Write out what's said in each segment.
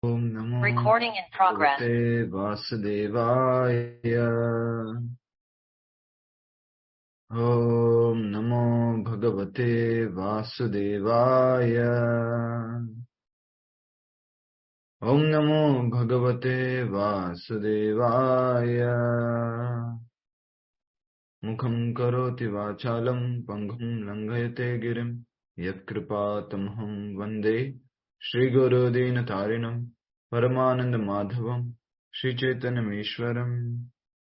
Om NaMo Recording in progress. भगवते वासुदेवाय। ओम नमो भगवते वासुदेवाय। ओम नमो भगवते वासुदेवाय। मुखं करोति वाचालं पंगुं लंघयते गिरिं यत्कृपातमहं वन्दे श्रीगुरुदीनतारिणं परमानंद माधवं श्रीचैतन्यमीश्वरम्।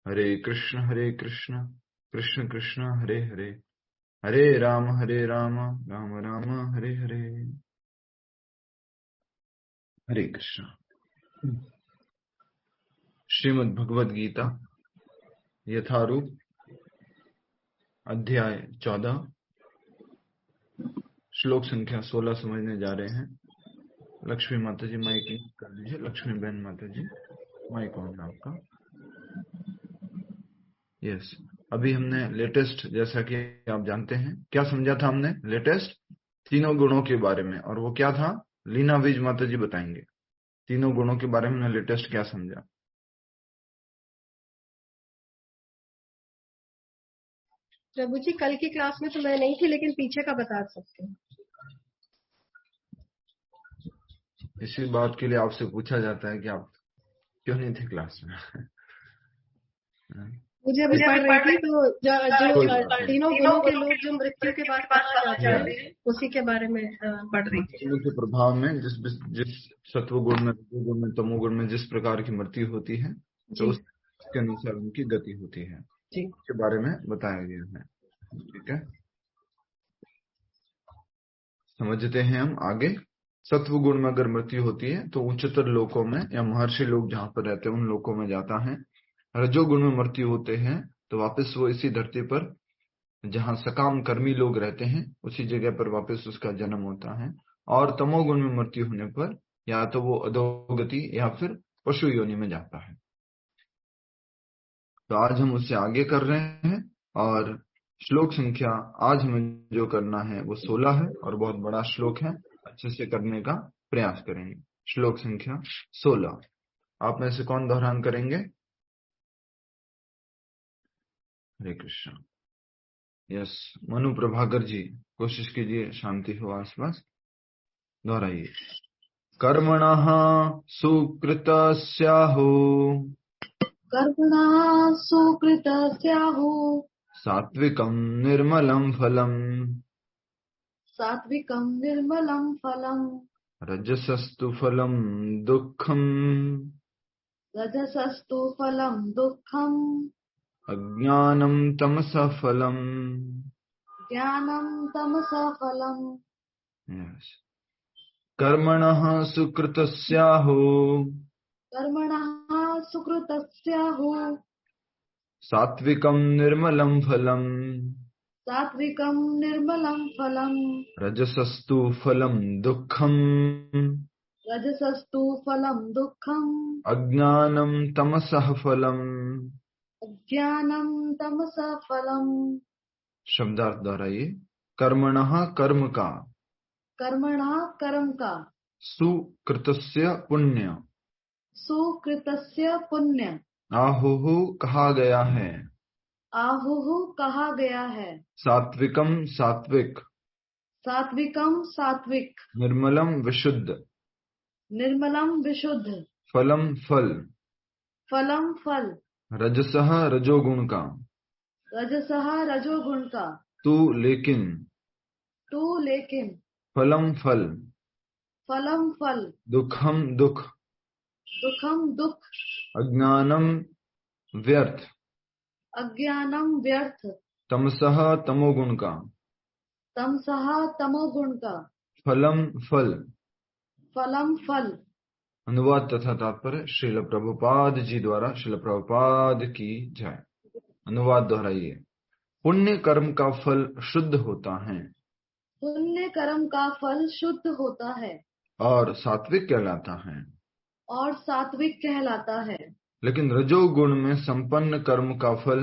हरे कृष्ण कृष्ण कृष्ण हरे हरे, हरे राम राम राम हरे हरे। हरे कृष्ण। श्रीमद् भगवद गीता यथारूप अध्याय 14 श्लोक संख्या 16 समझने जा रहे हैं। लक्ष्मी माता जी माइक कर लीजिए। लक्ष्मी बहन माता जी माइक ऑन है आपका। यस, अभी हमने लेटेस्ट, जैसा कि आप जानते हैं, क्या समझा था हमने लेटेस्ट? तीनों गुणों के बारे में। और वो क्या था? लीना विज माता जी बताएंगे तीनों गुणों के बारे में हमने लेटेस्ट क्या समझा। प्रभु जी, कल की क्लास में तो मैं नहीं थी, लेकिन पीछे का बता सकते हैं। इसी बात के लिए आपसे पूछा जाता है कि आप क्यों नहीं थे क्लास में। मुझे अभी पढ़ रही थी तो जो तीनों गुणों के लोग जो मृत्यु के बाद कहाँ जाते हैं उसी के बारे में पढ़ रही थी। के प्रभाव में जिस सत्व गुण में, गुण में, तमोगुण में जिस प्रकार की मृत्यु होती है, तो उसके अनुसार उनकी गति होती है, इसके बारे में बताया गया है। ठीक है, समझते हैं हम आगे। सत्व गुण में अगर मृत्यु होती है तो उच्चतर लोकों में या महर्षि लोग जहाँ पर रहते हैं उन लोकों में जाता है। रजोगुण में मृत्यु होते हैं तो वापस वो इसी धरती पर जहाँ सकाम कर्मी लोग रहते हैं उसी जगह पर वापस उसका जन्म होता है। और तमोगुण में मृत्यु होने पर या तो वो अधोगति या फिर पशु योनि में जाता है। तो आज हम उससे आगे कर रहे हैं और श्लोक संख्या आज हमें जो करना है वो 16 है और बहुत बड़ा श्लोक है। अच्छे से करने का प्रयास करेंगे। श्लोक संख्या 16 आप में से कौन दोहरान करेंगे? हरे कृष्ण। यस, मनु प्रभाकर जी कोशिश कीजिए, शांति हो आसपास। दोहराइए। कर्मणः सुकृतस्याहु कर्मणः सुकृतस्याहु सात्विकं निर्मलं फलम् सात्विकं निर्मलं फलम् रजसस्तु फलं दुःखम् रजसस्तु फलं दुःखम् अज्ञानं तमसः फलम्। ज्ञानं तमसः फलम्। यस, कर्मणः सुकृतस्याहु कर्मणः सुकृतस्याहु सात्विकं निर्मलं फलम् सात्विकं निर्मलं फलम् रजसस्तु फलं दुःखम् रजसस्तु फलं दुःखम् अज्ञानं तमसः फलम्। अज्ञानं तमसः फलम्। शब्दार्थ दोहराइए। कर्मणः कर्म का, कर्मणः कर्म का, सुकृतस्य पुण्य, सुकृतस्य पुण्य, आहुः कहा गया है, आहुः कहा गया है, सात्विकम सात्विक, सात्विकम सात्विक, निर्मलम विशुद्ध, निर्मलम विशुद्ध, फलम फल, फलम फल, रजसः रजोगुण का, रजसः रजोगुण का, तू लेकिन, फलम फल, फलम फल, दुखम दुख, दुखम दुख, अज्ञानम व्यर्थ, अज्ञानम व्यर्थ, तमसः तमोगुण का, तमसः तमोगुण का, फलम फल। फलम फल। अनुवाद तथा तात्पर्य श्रील प्रभुपाद जी द्वारा। श्रील प्रभुपाद की जय। अनुवाद दोहराइए। पुण्य कर्म का फल शुद्ध होता है, पुण्य कर्म का फल शुद्ध होता है और सात्विक कहलाता है, और सात्विक कहलाता है। लेकिन रजोगुण में संपन्न कर्म का फल,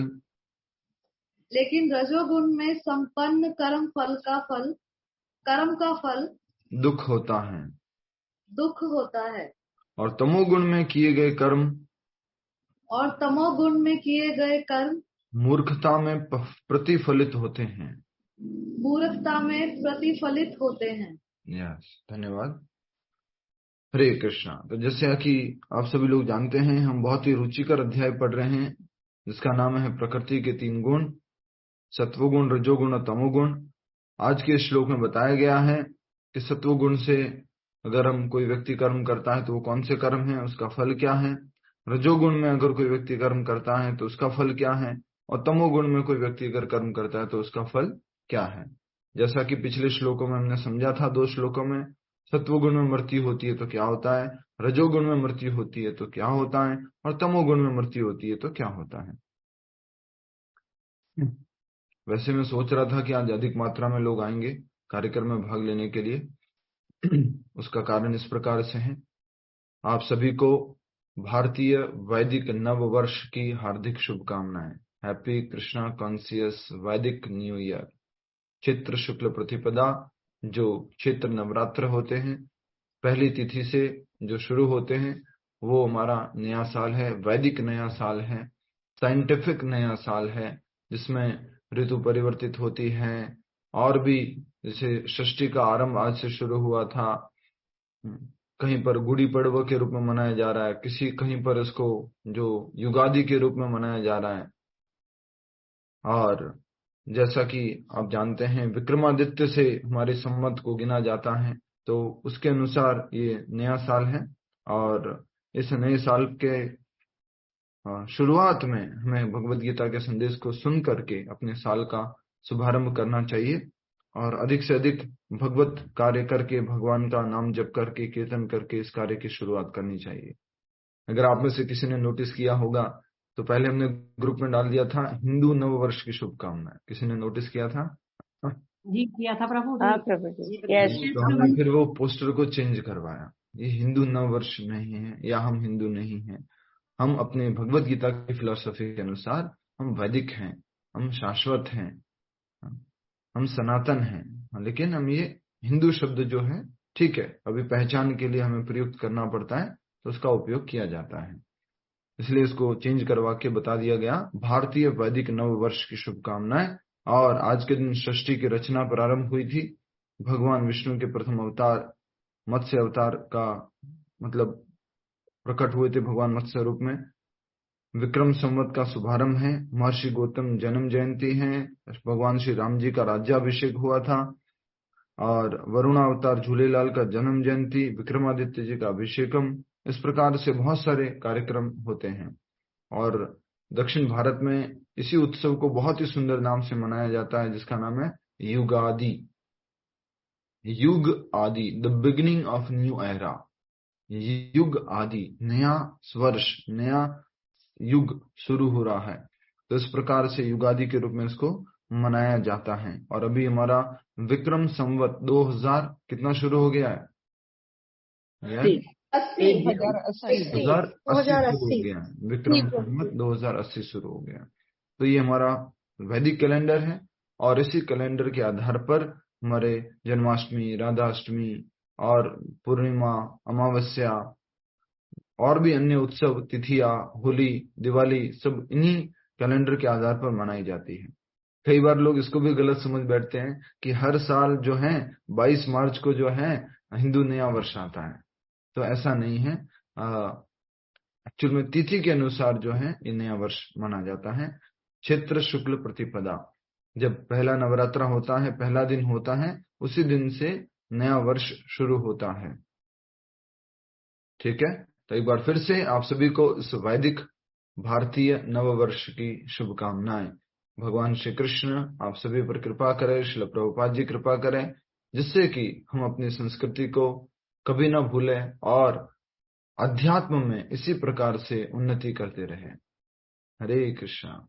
लेकिन रजोगुण में संपन्न कर्म का फल दुख होता है। दुख होता है। और तमोगुण में किए गए कर्म, और तमोगुण में किए गए कर्म मूर्खता में प्रतिफलित होते हैं। मूर्खता में प्रतिफलित होते हैं। यस, धन्यवाद। हरे कृष्णा। तो जैसे कि आप सभी लोग जानते हैं, हम बहुत ही रुचिकर अध्याय पढ़ रहे हैं जिसका नाम है प्रकृति के 3 गुण, सत्वगुण, रजोगुण और तमोगुण। आज के श्लोक में बताया गया है कि सत्वगुण से अगर हम कोई व्यक्ति कर्म करता है तो वो कौन से कर्म है, उसका फल क्या है। रजोगुण में अगर कोई व्यक्ति कर्म करता है तो उसका फल क्या है, और तमोगुण में कोई व्यक्ति अगर कर्म करता है तो उसका फल क्या है। जैसा कि पिछले श्लोकों में हमने समझा था, 2 श्लोकों में, सत्वगुण में मृत्यु होती है तो क्या होता है, रजोगुण में मृत्यु होती है तो क्या होता है, और तमोगुण में मृत्यु होती है तो क्या होता है। वैसे मैं सोच रहा था कि आज अधिक मात्रा में लोग आएंगे कार्यक्रम में भाग लेने के लिए। उसका कारण इस प्रकार से है। आप सभी को भारतीय वैदिक नव वर्ष की हार्दिक शुभकामनाएं। हैप्पी कृष्णा कॉन्शियस वैदिक न्यू ईयर। चैत्र शुक्ल प्रतिपदा, जो चैत्र नवरात्र होते हैं, पहली तिथि से जो शुरू होते हैं, वो हमारा नया साल है, वैदिक नया साल है, साइंटिफिक नया साल है, जिसमें ऋतु परिवर्तित होती है। और भी जैसे षष्ठी का आरंभ आज से शुरू हुआ था, कहीं पर गुड़ी पड़वा के रूप में मनाया जा रहा है, कहीं पर इसको जो युगादि के रूप में मनाया जा रहा है। और जैसा कि आप जानते हैं, विक्रमादित्य से हमारे संवत को गिना जाता है, तो उसके अनुसार ये नया साल है। और इस नए साल के शुरुआत में हमें भगवद गीता के संदेश को सुन करके अपने साल का शुभारंभ करना चाहिए, और अधिक से अधिक भगवत कार्य करके, भगवान का नाम जप करके, कीर्तन करके इस कार्य की शुरुआत करनी चाहिए। अगर आप में से किसी ने नोटिस किया होगा तो पहले हमने ग्रुप में डाल दिया था हिंदू नव वर्ष की शुभकामनाएं। किसी ने नोटिस किया था? जी किया था प्रभु। हाँ प्रभु जी, यस। तो हमने फिर वो पोस्टर को चेंज करवाया, ये हिंदू नव वर्ष नहीं है, या हम हिंदू नहीं हैं। हम अपने भगवत गीता की फिलॉसफी के अनुसार हम वैदिक हैं, हम शाश्वत हैं, हम सनातन हैं। लेकिन हम ये हिंदू शब्द जो है, ठीक है, अभी पहचान के लिए हमें प्रयुक्त करना पड़ता है तो उसका उपयोग किया जाता है, इसलिए इसको चेंज करवा के बता दिया गया भारतीय वैदिक नव वर्ष की शुभकामनाएं। और आज के दिन षष्ठी की रचना प्रारंभ हुई थी। भगवान विष्णु के प्रथम अवतार मत्स्य अवतार का मतलब प्रकट हुए थे भगवान मत्स्य रूप में। विक्रम संवत का शुभारंभ है, महर्षि गौतम जन्म जयंती है, भगवान श्री राम जी का राज्याभिषेक हुआ था, और वरुणावतार झूलेलाल का जन्म जयंती, विक्रमादित्य जी का अभिषेकम। इस प्रकार से बहुत सारे कार्यक्रम होते हैं। और दक्षिण भारत में इसी उत्सव को बहुत ही सुंदर नाम से मनाया जाता है, जिसका नाम है युगादि। युग आदि, the beginning of new era. युग आदि, नया वर्ष, नया युग शुरू हो रहा है, तो इस प्रकार से युगादि के रूप में इसको मनाया जाता है। और अभी हमारा विक्रम संवत 2000 कितना शुरू हो गया है? 2080 शुरू हो गया है। विक्रम संवत 2080 शुरू हो गया। तो ये हमारा वैदिक कैलेंडर है, और इसी कैलेंडर के आधार पर हमारे जन्माष्टमी, राधाष्टमी और पूर्णिमा, अमावस्या और भी अन्य उत्सव तिथियां, होली, दिवाली, सब इन्हीं कैलेंडर के आधार पर मनाई जाती है। कई बार लोग इसको भी गलत समझ बैठते हैं कि हर साल जो है 22 मार्च को जो है हिंदू नया वर्ष आता है, तो ऐसा नहीं है। एक्चुअल में तिथि के अनुसार जो है ये नया वर्ष माना जाता है। चैत्र शुक्ल प्रतिपदा, जब पहला नवरात्र होता है, पहला दिन होता है, उसी दिन से नया वर्ष शुरू होता है। ठीक है, तो एक बार फिर से आप सभी को इस वैदिक भारतीय नव वर्ष की शुभकामनाएं। भगवान श्री कृष्ण आप सभी पर कृपा करें, श्रील प्रभुपाद जी कृपा करें, जिससे कि हम अपनी संस्कृति को कभी ना भूलें और अध्यात्म में इसी प्रकार से उन्नति करते रहें। हरे कृष्णा।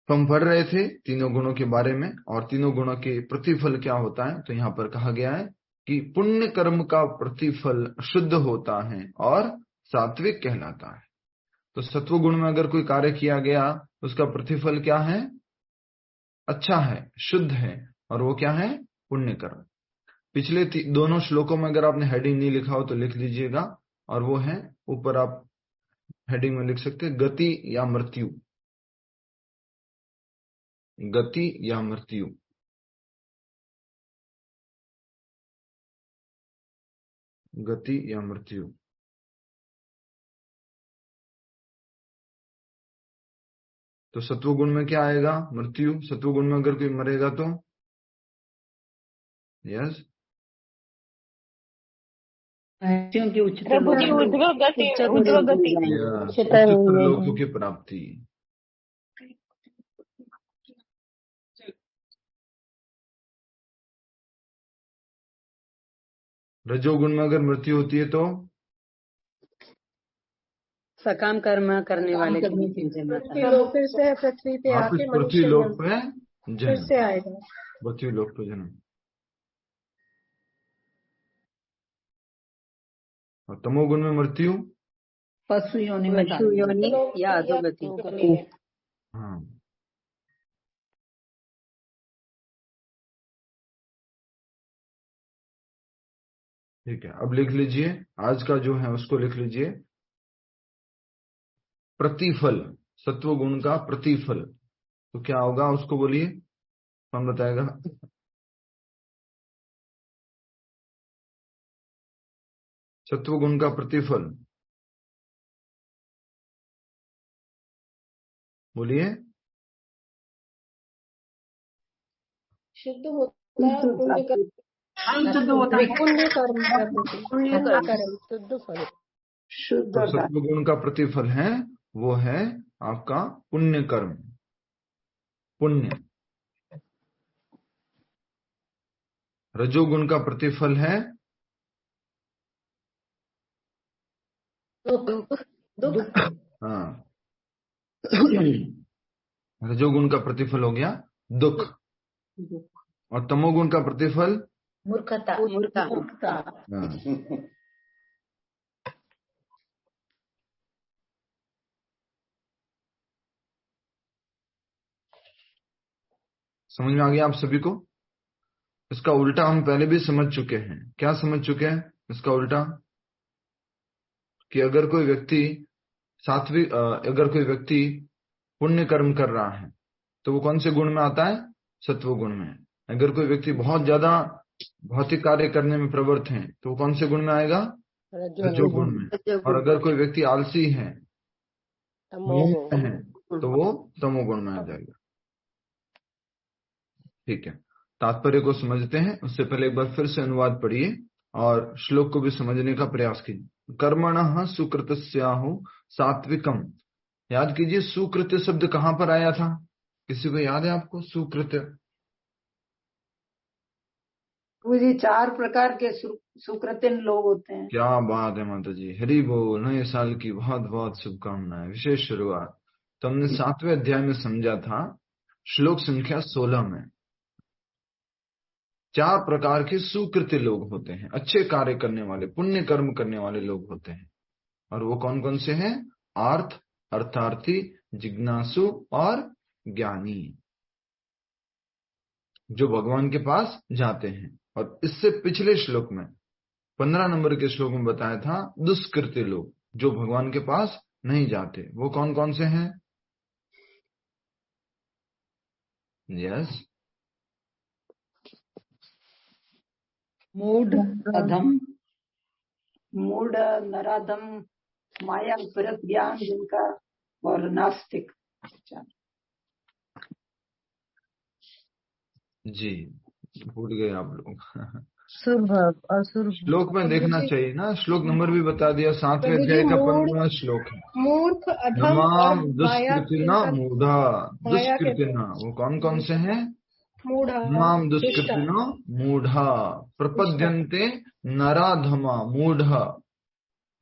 तो हम पढ़ रहे थे तीनों गुणों के बारे में, और तीनों गुणों के प्रतिफल क्या होता है। तो यहाँ पर कहा गया है कि पुण्य कर्म का प्रतिफल शुद्ध होता है और सात्विक कहलाता है। तो सत्व गुण में अगर कोई कार्य किया गया, उसका प्रतिफल क्या है? अच्छा है, शुद्ध है, और वो क्या है? पुण्य कर्म। पिछले दोनों श्लोकों में अगर आपने हेडिंग नहीं लिखा हो तो लिख लीजिएगा, और वो है ऊपर आप हेडिंग में लिख सकते हैं गति या मृत्यु, गति या मृत्यु। गति या मृत्यु। तो सत्वगुण में क्या आएगा? मृत्यु। सत्वगुण में अगर कोई मरेगा तो यस क्योंकि प्रभु जी उच्चतर लोकों की प्राप्ति। रजोगुण में अगर मृत्यु होती है तो सकाम कर्म करने वाले लोग फिर से पृथ्वी पे आके पृथ्वी लोक पे फिर से आएगा, पृथ्वी लोक पे जन्म। और तमोगुण में मृत्यु पशु योनि या अधोगति। हाँ, ठीक है। अब लिख लीजिए, आज का जो है उसको लिख लीजिए, प्रतिफल, सत्वगुण का प्रतिफल। तो क्या होगा उसको बोलिए, कौन बताएगा? सत्वगुण का प्रतिफल बोलिए। शुद्ध होता है, पुण्य कर्म। तो सत्वगुण का प्रतिफल है वो है आपका पुण्य कर्म, पुण्य। रजोगुण का प्रतिफल है दुख। हाँ, रजोगुण का प्रतिफल हो गया दुख, और तमोगुण का प्रतिफल मूर्खता। हाँ। समझ में आ गया आप सभी को? इसका उल्टा हम पहले भी समझ चुके हैं। क्या समझ चुके हैं इसका उल्टा? कि अगर कोई व्यक्ति अगर कोई व्यक्ति पुण्य कर्म कर रहा है तो वो कौन से गुण में आता है? सत्व गुण में। अगर कोई व्यक्ति बहुत ज्यादा भौतिक कार्य करने में प्रवृत्त है तो वो कौन से गुण में आएगा? रजोगुण में। और अगर कोई व्यक्ति आलसी है तो वो तमोगुण में आ जाएगा। ठीक है, तात्पर्य को समझते हैं उससे पहले एक बार फिर से अनुवाद पढ़िए और श्लोक को भी समझने का प्रयास कीजिए। कर्मणः सुकृतस्याहु सात्विकम। याद कीजिए, सुकृत्य शब्द कहां पर आया था? किसी को याद है आपको? सुकृत्य मुझे 4 प्रकार के सुकृत्य लोग होते हैं। क्या बात है माता जी, हरि बोल। नए साल की बहुत बहुत शुभकामनाएं, विशेष शुरुआत। तो हमने 7वें अध्याय में समझा था, श्लोक संख्या 16 में 4 प्रकार के सुकृत्य लोग होते हैं, अच्छे कार्य करने वाले, पुण्य कर्म करने वाले लोग होते हैं। और वो कौन कौन से हैं? आर्थ, अर्थार्थी, जिज्ञासु और ज्ञानी, जो भगवान के पास जाते हैं। और इससे पिछले श्लोक में 15 नंबर के श्लोक में बताया था दुष्कृत्य लोग, जो भगवान के पास नहीं जाते। वो कौन कौन से हैं? यस, मूढ़ अधम, मूढ़ नराधम, माया परत ज्ञान जिनका, और नास्तिक। जी, भूल गए आप लोग। शुभ असुर श्लोक में देखना चाहिए ना, श्लोक नंबर भी बता दिया। 7वें अध्याय का 15वां श्लोक है। मूर्ख, अधम नमाम और दुष्कृतिना मूढ़ा। दुष्कृतिना वो कौन कौन से हैं? मूढ़ा, नमाम दुष्कृतिना मूढ़ा प्रपद्यन्ते नराधमा। मूढ़ा,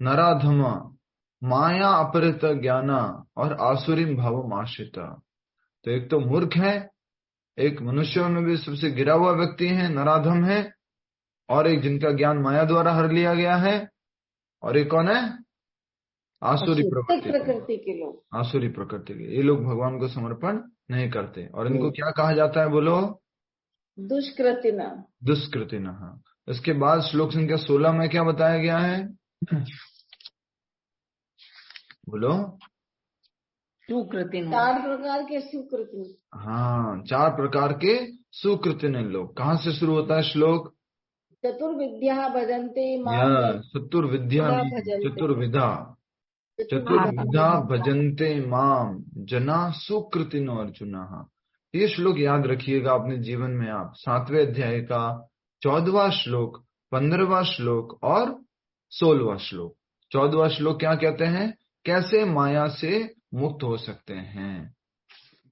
नराधमा, माया अपहृत ज्ञाना और आसुरीम भावम आश्रिता। तो एक तो मूर्ख है, एक मनुष्यों में भी सबसे गिरा हुआ व्यक्ति है, नराधम है, और एक जिनका ज्ञान माया द्वारा हर लिया गया है, और एक कौन है? आसुरी प्रकृति के लोग। आसुरी प्रकृति के, ये लोग भगवान को समर्पण नहीं करते। और इनको क्या कहा जाता है? बोलो। दुष्कृतिना। दुष्कृतिना। इसके बाद श्लोक संख्या 16 में क्या बताया गया है? बोलो। सुकृतिन। 4 प्रकार के सुकृतिन। हाँ, 4 प्रकार के सुकृतिन लोग। कहाँ से शुरू होता है श्लोक? चतुर्विद्या भजन्ते माम चतुर्विद्या भजन्ते। चतुर्विद्या भजन्ते माम जना सुकृतिनो अर्जुना। ये श्लोक याद रखिएगा अपने जीवन में आप। 7वें अध्याय का 14वां श्लोक, 15वां श्लोक और 16वां श्लोक। 14वां श्लोक क्या कहते हैं? कैसे माया से मुक्त हो सकते हैं,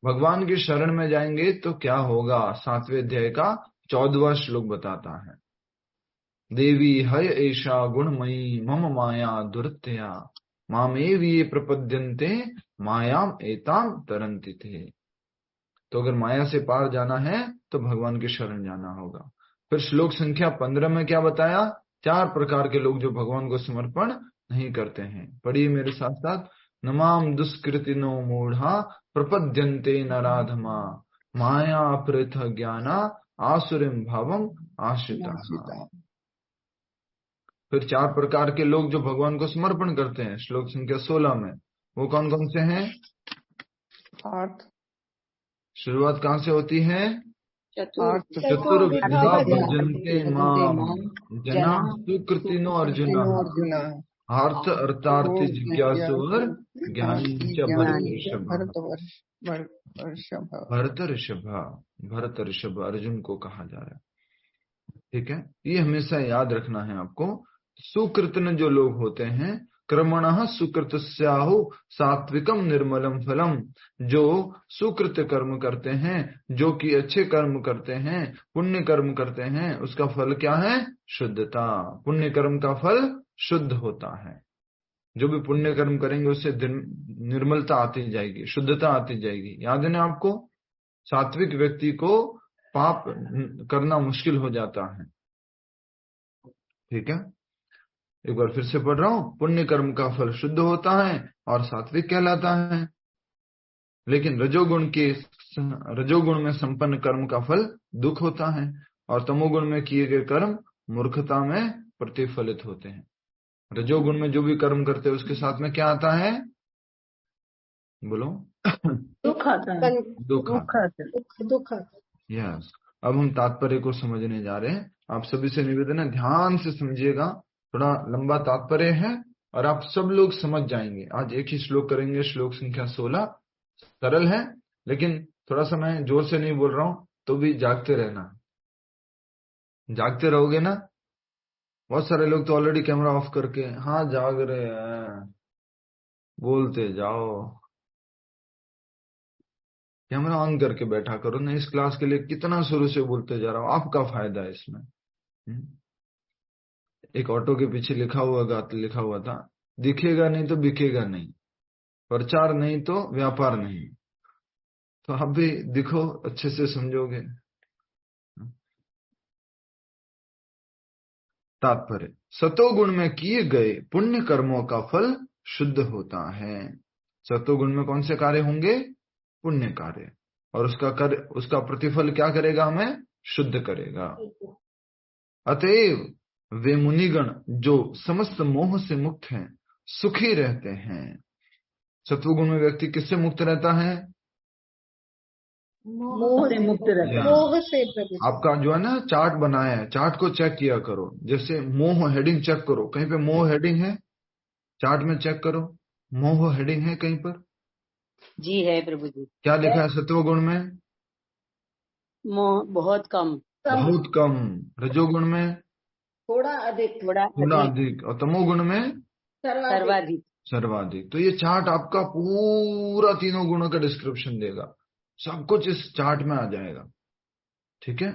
भगवान की शरण में जाएंगे तो क्या होगा। 7वें अध्याय का 14वां श्लोक बताता है, देवी हय एषा गुणमयी मम माया दुरत्यया मामेव ये प्रपद्यन्ते मायाम एताम तरन्ति थे। तो अगर माया से पार जाना है तो भगवान की शरण जाना होगा। फिर श्लोक संख्या 15 में क्या बताया? 4 प्रकार के लोग जो भगवान को समर्पण नहीं करते हैं। पढ़िए मेरे साथ साथ। नमाम दुष्कृतिनो मूढ़ा प्रपद्यन्ते नराधमा माया अपृथ ज्ञाना आसुरिम भावम आश्रिता। फिर 4 प्रकार के लोग जो भगवान को समर्पण करते हैं श्लोक संख्या 16 में, वो कौन कौन से हैं? शुरुआत कहाँ से होती है? चतुर्विधा भजन्ते माम जना सुकृतिनो अर्जुना अर्थ अर्थार्थ जिज्ञासुर ज्ञानी च भरत ऋषभ अर्जुन को कहा जा रहा है। ठीक है, ये हमेशा याद रखना है आपको। सुकृतन जो लोग होते हैं, कर्मणः सुकृतस्याहु सात्विकम निर्मलम फलम, जो सुकृत कर्म करते हैं, जो कि अच्छे कर्म करते हैं, पुण्य कर्म करते हैं, उसका फल क्या है? शुद्धता। पुण्य कर्म का फल शुद्ध होता है। जो भी पुण्य कर्म करेंगे उससे निर्मलता आती जाएगी, शुद्धता आती जाएगी। याद है ना आपको? सात्विक व्यक्ति को पाप करना मुश्किल हो जाता है। ठीक है, एक बार फिर से पढ़ रहा हूं। पुण्य कर्म का फल शुद्ध होता है और सात्विक कहलाता है। लेकिन रजोगुण में संपन्न कर्म का फल दुख होता है और तमोगुण में किए गए कर्म मूर्खता में प्रतिफलित होते हैं। रजोगुण में जो भी कर्म करते हैं उसके साथ में क्या आता है? बोलो। दुख आता है। दुख आता है। यस। अब हम तात्पर्य को समझने जा रहे हैं। आप सभी से निवेदन है, ध्यान से समझिएगा। थोड़ा लंबा तात्पर्य है और आप सब लोग समझ जाएंगे। आज एक ही श्लोक करेंगे, श्लोक संख्या 16। सरल है, लेकिन थोड़ा सा मैं जोर से नहीं बोल रहा हूं तो भी जागते रहना। जागते रहोगे ना? बहुत सारे लोग तो ऑलरेडी कैमरा ऑफ करके हाँ जाग रहे हैं, बोलते जाओ। कैमरा ऑन करके बैठा करो ना। इस क्लास के लिए कितना शुरू से बोलते जा रहा हूं, आपका फायदा है इसमें। एक ऑटो के पीछे लिखा हुआ था, दिखेगा नहीं तो बिकेगा नहीं, प्रचार नहीं तो व्यापार नहीं। तो आप भी दिखो, अच्छे से समझोगे। तात्पर्य, सतोगुण में किए गए पुण्य कर्मों का फल शुद्ध होता है। सतोगुण में कौन से कार्य होंगे? पुण्य कार्य। और उसका प्रतिफल क्या करेगा? हमें शुद्ध करेगा। अतएव वे मुनिगण जो समस्त मोह से मुक्त हैं सुखी रहते हैं। सत्वगुण में व्यक्ति किससे मुक्त रहता है? मोह से मुक्त रहता है। मोह से। आपका जो है ना चार्ट बनाया है, चार्ट को चेक किया करो। जैसे मोह हेडिंग चेक करो, कहीं पे मोह हेडिंग है? चार्ट में चेक करो, मोह हेडिंग है कहीं पर? जी है प्रभु जी। क्या लिखा है सत्वगुण में? मोह बहुत कम। बहुत कम। रजोगुण में थोड़ा अधिक। थोड़ा अधिक। और तमोगुण में सर्वाधिक। सर्वाधिक। तो ये चार्ट आपका पूरा तीनों गुणों का डिस्क्रिप्शन देगा। सब कुछ इस चार्ट में आ जाएगा। ठीक है।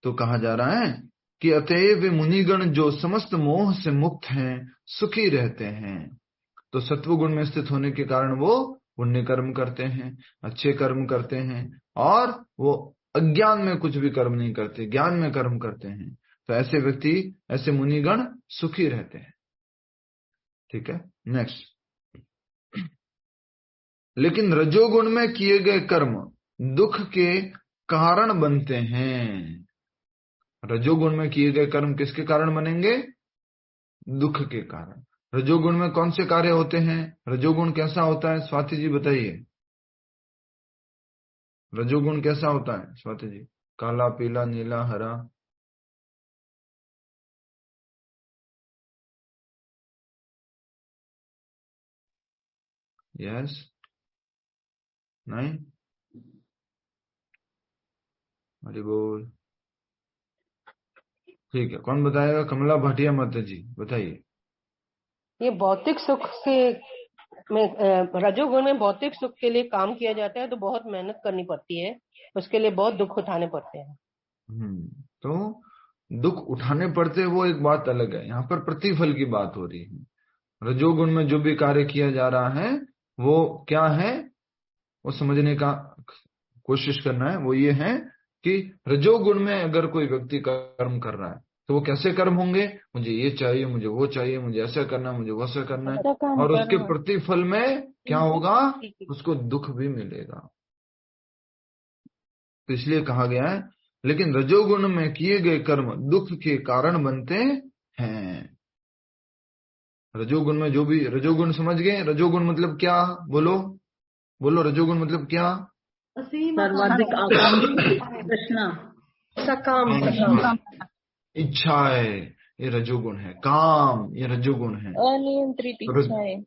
तो कहा जा रहा है कि अतएव मुनिगण जो समस्त मोह से मुक्त हैं सुखी रहते हैं। तो सत्वगुण में स्थित होने के कारण वो पुण्य कर्म करते हैं, अच्छे कर्म करते हैं, और वो अज्ञान में कुछ भी कर्म नहीं करते, ज्ञान में कर्म करते हैं। तो ऐसे व्यक्ति, ऐसे मुनिगण सुखी रहते हैं। ठीक है, नेक्स्ट। लेकिन रजोगुण में किए गए कर्म दुख के कारण बनते हैं। रजोगुण में किए गए कर्म किसके कारण बनेंगे? दुख के कारण। रजोगुण में कौन से कार्य होते हैं? रजोगुण कैसा होता है स्वाति जी बताइए, रजोगुण कैसा होता है स्वाति जी? काला, पीला, नीला, हरा। यस, नहीं, हरि बोल। ठीक है, कौन बताएगा? कमला भाटिया माता जी बताइए। ये भौतिक सुख से में रजोगुण में भौतिक सुख के लिए काम किया जाता है तो बहुत मेहनत करनी पड़ती है, उसके लिए बहुत दुख उठाने पड़ते हैं। तो दुख उठाने पड़ते हैं वो एक बात अलग है, यहाँ पर प्रतिफल की बात हो रही है। रजोगुण में जो भी कार्य किया जा रहा है वो क्या है, वो समझने का कोशिश करना है। वो ये है कि रजोगुण में अगर कोई व्यक्ति कर्म कर रहा है तो वो कैसे कर्म होंगे? मुझे ये चाहिए, मुझे वो चाहिए, मुझे ऐसा करना है, मुझे वैसा करना है, और उसके प्रतिफल में क्या होगा? उसको दुख भी मिलेगा। तो इसलिए कहा गया है, लेकिन रजोगुण में किए गए कर्म दुख के कारण बनते हैं। रजोगुण में जो भी, रजोगुण समझ गए? रजोगुण मतलब क्या? बोलो बोलो, रजोगुण मतलब क्या? सर्वाधिक आकांक्षा, सकाम, इच्छाएं, ये रजोगुण है। काम, ये रजोगुण है। अनियंत्रित इच्छाएं।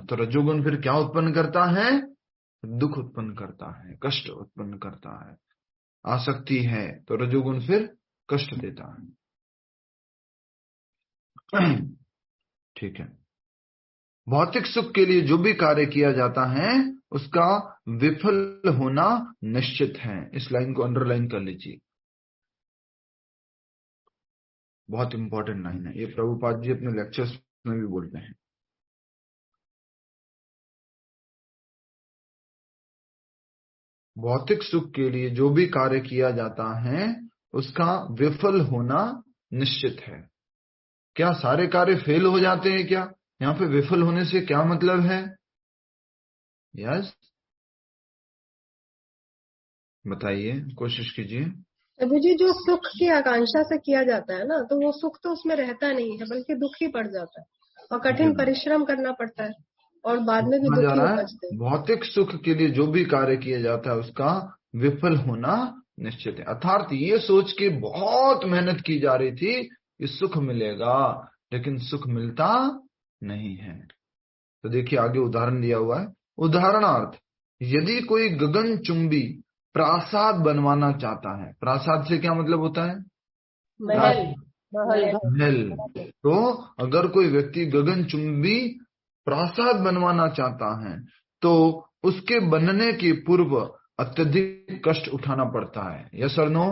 तो रजोगुण फिर क्या उत्पन्न करता है? दुख उत्पन्न करता है, कष्ट उत्पन्न करता है। आसक्ति है तो रजोगुण फिर कष्ट देता है। ठीक है। भौतिक सुख के लिए जो भी कार्य किया जाता है उसका विफल होना निश्चित है। इस लाइन को अंडरलाइन कर लीजिए, बहुत इंपॉर्टेंट लाइन है ये। प्रभुपाद जी अपने लेक्चर्स में भी बोलते हैं। भौतिक सुख के लिए जो भी कार्य किया जाता है उसका विफल होना निश्चित है। क्या सारे कार्य फेल हो जाते हैं क्या? यहाँ पे विफल होने से क्या मतलब है? यस, बताइए, कोशिश कीजिए। प्रभु जी, जो सुख की आकांक्षा से किया जाता है ना, तो वो सुख तो उसमें रहता नहीं है, बल्कि दुख ही पड़ जाता है और कठिन परिश्रम करना पड़ता है और बाद में भी दुख ही उपजते हैं। भौतिक सुख के लिए जो भी कार्य किया जाता है उसका विफल होना निश्चित है। अर्थात ये सोच के बहुत मेहनत की जा रही थी कि सुख मिलेगा, लेकिन सुख मिलता नहीं है। तो देखिए आगे उदाहरण दिया हुआ है। उदाहरणार्थ, यदि कोई गगनचुंबी प्रासाद बनवाना चाहता है, प्रासाद से क्या मतलब होता है? महल। तो अगर कोई व्यक्ति गगनचुंबी प्रासाद बनवाना चाहता है तो उसके बनने के पूर्व अत्यधिक कष्ट उठाना पड़ता है। यस और नो?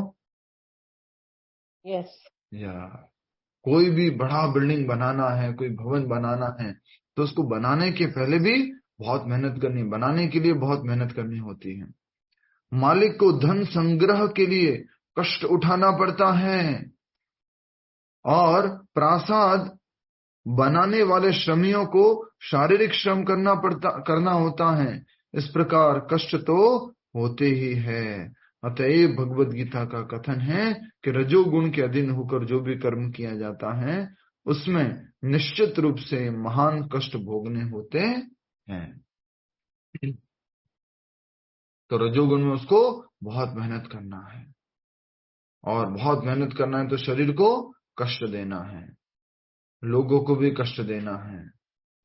यस। या कोई भी बड़ा बिल्डिंग बनाना है, कोई भवन बनाना है, तो उसको बनाने के पहले भी बहुत मेहनत करनी, बनाने के लिए बहुत मेहनत करनी होती है। मालिक को धन संग्रह के लिए कष्ट उठाना पड़ता है और प्रासाद बनाने वाले श्रमियों को शारीरिक श्रम करना होता है। इस प्रकार कष्ट तो होते ही है। अतएव भगवत गीता का कथन है कि रजोगुण के अधीन होकर जो भी कर्म किया जाता है उसमें निश्चित रूप से महान कष्ट भोगने होते हैं। तो रजोगुण में उसको बहुत मेहनत करना है, और बहुत मेहनत करना है तो शरीर को कष्ट देना है, लोगों को भी कष्ट देना है,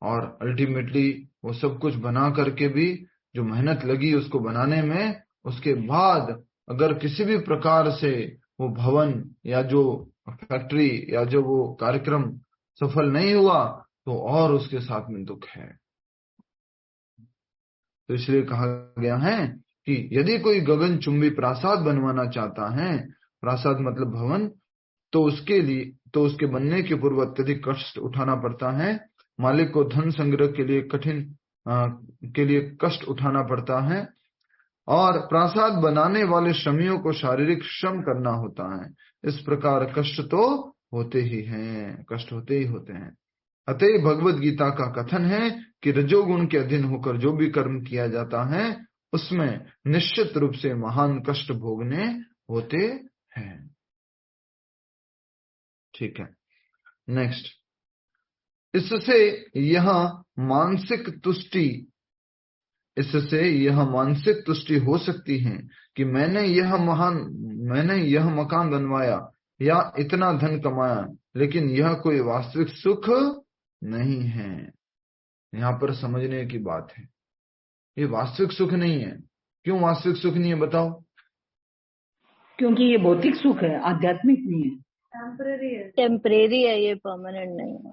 और अल्टीमेटली वो सब कुछ बना करके भी जो मेहनत लगी उसको बनाने में, उसके बाद अगर किसी भी प्रकार से वो भवन या जो फैक्ट्री या जो वो कार्यक्रम सफल नहीं हुआ तो और उसके साथ में दुख है। तो इसलिए कहा गया है कि यदि कोई गगनचुंबी प्रासाद बनवाना चाहता है, प्रासाद मतलब भवन, तो उसके बनने के पूर्व अत्यधिक कष्ट उठाना पड़ता है। मालिक को धन संग्रह के लिए कष्ट उठाना पड़ता है, और प्रासाद बनाने वाले श्रमियों को शारीरिक श्रम करना होता है। इस प्रकार कष्ट तो होते ही हैं, कष्ट होते ही होते हैं। अतः भगवत गीता का कथन है कि रजोगुण के अधीन होकर जो भी कर्म किया जाता है उसमें निश्चित रूप से महान कष्ट भोगने होते हैं। ठीक है। नेक्स्ट, इससे यह मानसिक तुष्टि हो सकती है कि मैंने यह मकान बनवाया या इतना धन कमाया, लेकिन यह कोई वास्तविक सुख नहीं है। यहाँ पर समझने की बात है, ये वास्तविक सुख नहीं है। क्यों वास्तविक सुख नहीं है बताओ? क्योंकि ये भौतिक सुख है, आध्यात्मिक नहीं है, टेम्परेरी है, ये परमानेंट नहीं है।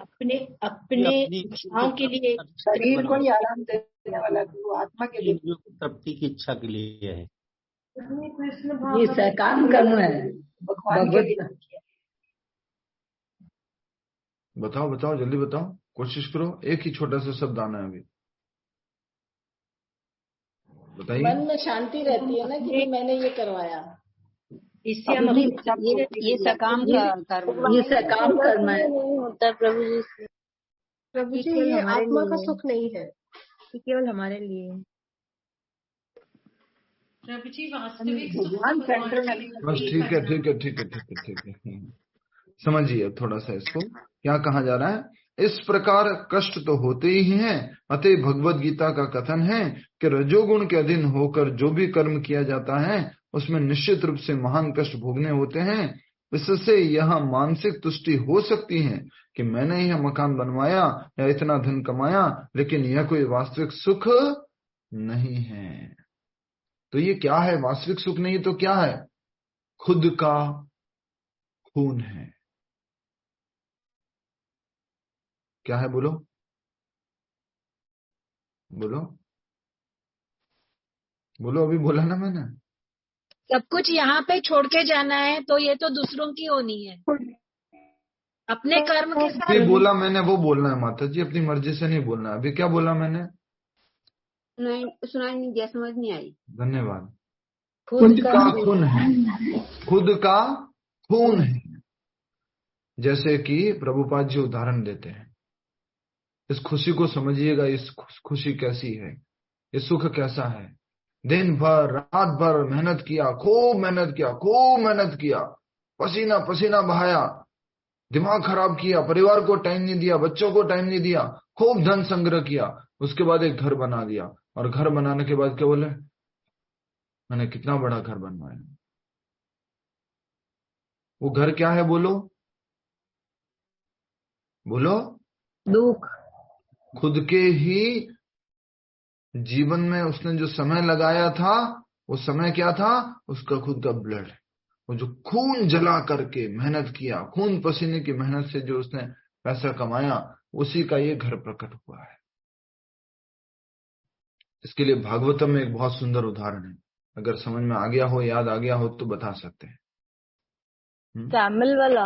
अपने इच्छाओं के लिए, शरीर को ही आराम देने वाला, वो आत्मा के लिए, तृप्ति की इच्छा के लिए है। ये सहकाम कर्म है भगवान के लिए। बताओ जल्दी बताओ, कोशिश करो, एक ही छोटा सा शब्द आना है अभी, बताइए। मन में शांति रहती है ना कि मैंने ये करवाया, इससे हम ये सकाम कर्म, ये सहकाम कर्म है। नहीं होता प्रभु जी। प्रभु जी, ये आत्मा का सुख नहीं है, ये केवल हमारे लिए। प्रभु जी वास्तविक भगवान सेंटर में, बस ठीक है। समझिए थोड़ा सा इसको, क्या कहा जा रहा है? इस प्रकार कष्ट तो होते ही हैं, अतः भगवत गीता का कथन है कि रजोगुण के अधीन होकर जो भी कर्म किया जाता है उसमें निश्चित रूप से महान कष्ट भोगने होते हैं। इससे यह मानसिक तुष्टि हो सकती है कि मैंने यह मकान बनवाया या इतना धन कमाया, लेकिन यह कोई वास्तविक सुख नहीं है। तो ये क्या है? वास्तविक सुख नहीं तो क्या है? खुद का खून है। क्या है? बोलो अभी बोला ना मैंने। सब कुछ यहाँ पे छोड़ के जाना है, तो ये तो दूसरों की होनी है, अपने कर्म के साथ। ये बोला मैंने, वो बोलना है माता जी, अपनी मर्जी से नहीं बोलना है। अभी क्या बोला मैंने? सुनाई नहीं दिया, समझ नहीं आई। धन्यवाद। खुद का खून है, खुद का खून है। जैसे कि प्रभुपाद जी उदाहरण देते हैं, इस खुशी को समझिएगा, इस खुशी कैसी है, ये सुख कैसा है। दिन भर रात भर मेहनत किया, खूब मेहनत किया, पसीना पसीना बहाया, दिमाग खराब किया, परिवार को टाइम नहीं दिया, बच्चों को टाइम नहीं दिया, खूब धन संग्रह किया, उसके बाद एक घर बना दिया, और घर बनाने के बाद क्या बोले? मैंने कितना बड़ा घर बनवाया। वो घर क्या है? बोलो दुख। खुद के ही जीवन में उसने जो समय लगाया था, वो समय क्या था? उसका खुद का ब्लड, वो जो खून जला करके मेहनत किया, खून पसीने की मेहनत से जो उसने पैसा कमाया, उसी का ये घर प्रकट हुआ है। इसके लिए भागवतम में एक बहुत सुंदर उदाहरण है, अगर समझ में आ गया हो, याद आ गया हो तो बता सकते हैं। कैमल वाला।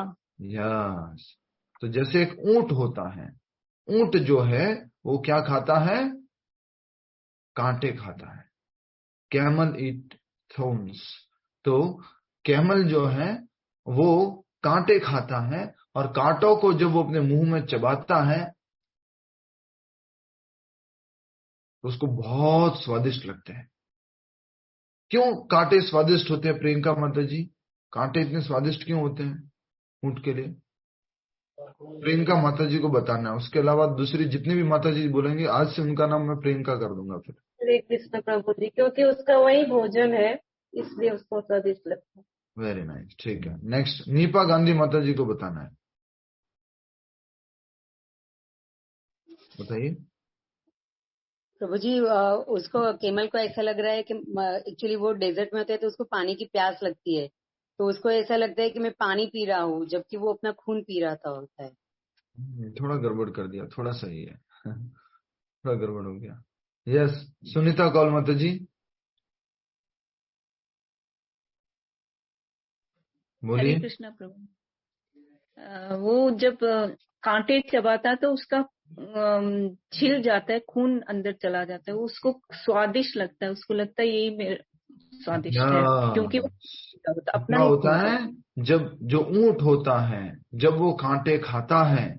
यस। तो जैसे एक ऊंट होता है, ऊंट जो है वो क्या खाता है? कांटे खाता है। कैमल ईट थॉर्न्स। तो कैमल जो है वो कांटे खाता है, और कांटों को जब वो अपने मुंह में चबाता है तो उसको बहुत स्वादिष्ट लगते हैं। क्यों कांटे स्वादिष्ट होते हैं प्रियंका माता जी? कांटे इतने स्वादिष्ट क्यों होते हैं ऊंट के लिए? प्रियंका माता जी को बताना है, उसके अलावा दूसरी जितनी भी माता जी बोलेंगे आज से उनका नाम मैं प्रियंका कर दूंगा फिर। हरे कृष्ण प्रभु जी, क्योंकि उसका वही भोजन है, इसलिए उसको स्वादिष्ट लगता है। वेरी नाइस, ठीक है। नेक्स्ट नीपा गांधी माता जी को बताना है, बताइए। प्रभु जी, उसको केमल को ऐसा लग रहा है कि एक्चुअली वो डेजर्ट में होते हैं तो उसको पानी की प्यास लगती है, तो उसको ऐसा लगता है कि मैं पानी पी रहा हूँ, जबकि वो अपना खून पी रहा था होता है। थोड़ा गड़बड़ कर दिया, थोड़ा सही है थोड़ा गड़बड़ हो गया। यस, सुनीता कौल माता जी बोलिए। हरे कृष्णा प्रभु। वो जब कांटे चबाता तो उसका छिल जाता है, खून अंदर चला जाता है, वो उसको स्वादिष्ट लगता है, उसको लगता है यही मेरा स्वादिष्ट है, क्योंकि वो अपना क्या होता है? जब जो ऊंट होता है जब वो कांटे खाता है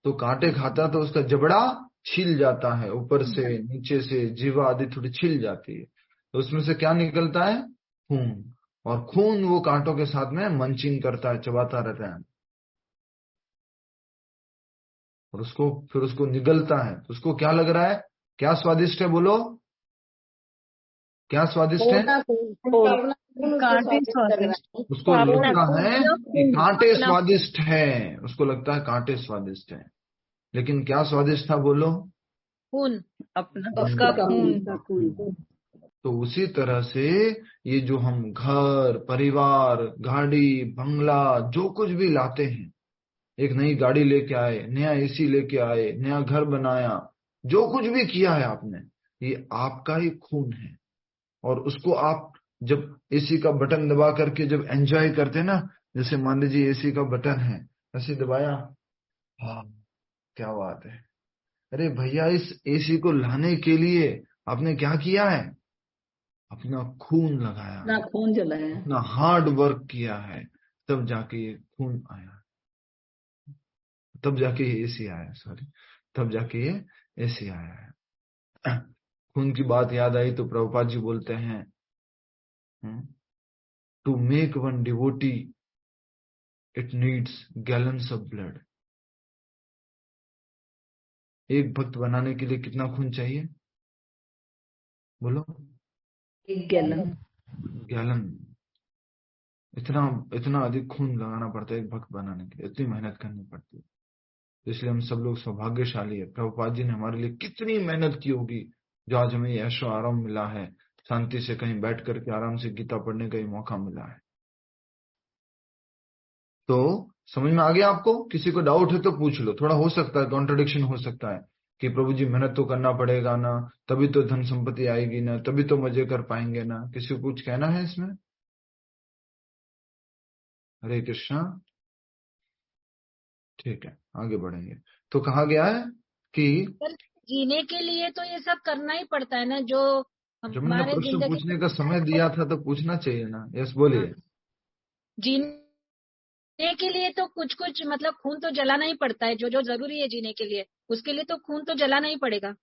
तो तो उसका जबड़ा छिल जाता है, ऊपर से नीचे से जीवा आदि थोड़ी छिल जाती है, तो उसमें से क्या निकलता है? खून। और खून वो कांटों के साथ में मंचिंग करता है, चबाता रहता है। और फिर उसको निगलता है तो उसको क्या लग रहा है, क्या स्वादिष्ट है, बोलो क्या स्वादिष्ट है? कांटे स्वादिष्ट। उसको लगता है कि कांटे स्वादिष्ट है, उसको लगता है कांटे स्वादिष्ट है, लेकिन क्या स्वादिष्ट था, बोलो? खून, अपना उसका खून। तो उसी तरह से ये जो हम घर परिवार गाड़ी बंगला जो कुछ भी लाते हैं, एक नई गाड़ी लेके आए, नया एसी लेके आए, नया घर बनाया, जो कुछ भी किया है आपने, ये आपका ही खून है। और उसको आप जब एसी का बटन दबा करके जब एंजॉय करते हैं ना, जैसे मान लीजिए एसी का बटन है, ऐसे दबाया, हाँ क्या बात है, अरे भैया इस एसी को लाने के लिए आपने क्या किया है, अपना खून लगाया, अपना खून जलाया, अपना हार्ड वर्क किया है, तब जाके ये खून आया, तब जाके ये एसी आया, सॉरी, तब जाके ये एसी आया है। खून की बात याद आई तो प्रभुपाद जी बोलते हैं, to make one devotee it needs gallons of blood. एक भक्त बनाने के लिए कितना खून चाहिए, बोलो? 1 गैलन। गैलन, इतना इतना अधिक खून लगाना पड़ता है एक भक्त बनाने के लिए, इतनी मेहनत करनी पड़ती है। इसलिए हम सब लोग सौभाग्यशाली है, प्रभुपाद जी ने हमारे लिए कितनी मेहनत की होगी जो आज हमें ऐशो आराम मिला है, शांति से कहीं बैठ करके आराम से गीता पढ़ने का ही मौका मिला है। तो समझ में आ गया आपको? किसी को डाउट है तो पूछ लो, थोड़ा हो सकता है कॉन्ट्रडिक्शन हो सकता है कि प्रभु जी मेहनत तो करना पड़ेगा ना, तभी तो धन संपत्ति आएगी ना, तभी तो मजे कर पाएंगे ना, किसी को कुछ कहना है इसमें? हरे कृष्णा। ठीक है, आगे बढ़ेंगे। तो कहा गया है कि जीने के लिए तो ये सब करना ही पड़ता है ना, जो जब मैंने हमारे प्रश्न जिंदगी पूछने का समय दिया था तो पूछना चाहिए ना। यस बोलिए। जीने के लिए तो कुछ कुछ मतलब खून तो जलाना ही पड़ता है, जो जो जरूरी है जीने के लिए, उसके लिए तो खून तो जलाना ही पड़ेगा।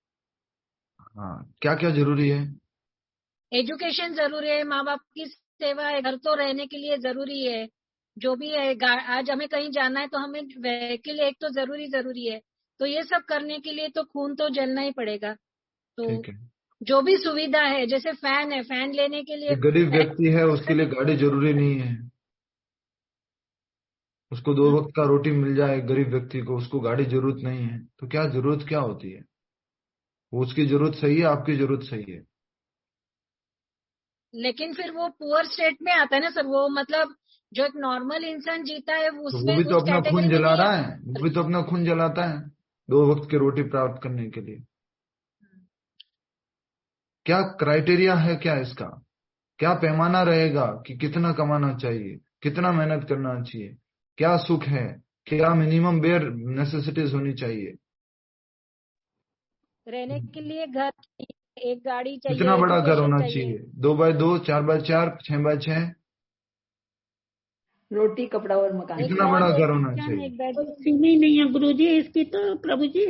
हाँ, क्या क्या जरूरी है? एजुकेशन जरूरी है, माँ बाप की सेवा है, घर तो रहने के लिए जरूरी है, जो भी है, आज हमें कहीं जाना है तो हमें व्हीकल एक तो जरूरी है, तो ये सब करने के लिए तो खून तो जलना ही पड़ेगा। तो ठीक है, जो भी सुविधा है, जैसे फैन है, फैन लेने के लिए एक गरीब व्यक्ति है उसके लिए गाड़ी जरूरी नहीं है, उसको 2 वक्त का रोटी मिल जाए, गरीब व्यक्ति को उसको गाड़ी जरूरत नहीं है, तो क्या जरूरत क्या होती है? वो उसकी जरूरत सही है, आपकी जरूरत सही है। लेकिन फिर वो पुअर स्टेट में आता है ना सर, वो मतलब जो एक नॉर्मल इंसान जीता है तो वो उसमें भी तो उस अपना कैटेगरी खून में जला नहीं रहा आता। है, वो भी तो अपना खून जलाता है 2 वक्त की रोटी प्राप्त करने के लिए। क्या क्राइटेरिया है, क्या इसका क्या पैमाना रहेगा कि कितना कमाना चाहिए, कितना मेहनत करना चाहिए, क्या सुख है, क्या मिनिमम बेयर नेसेसिटीज होनी चाहिए, रहने के लिए घर, एक गाड़ी चाहिए, कितना बड़ा घर एजुकेशन होना चाहिए, चाहिए, 2x2, 4x4, 6x6, रोटी कपड़ा और मकान। कितना बड़ा घर होना चाहिए? एक बेड। सीमा ही नहीं है गुरु जी इसकी तो, प्रभु जी।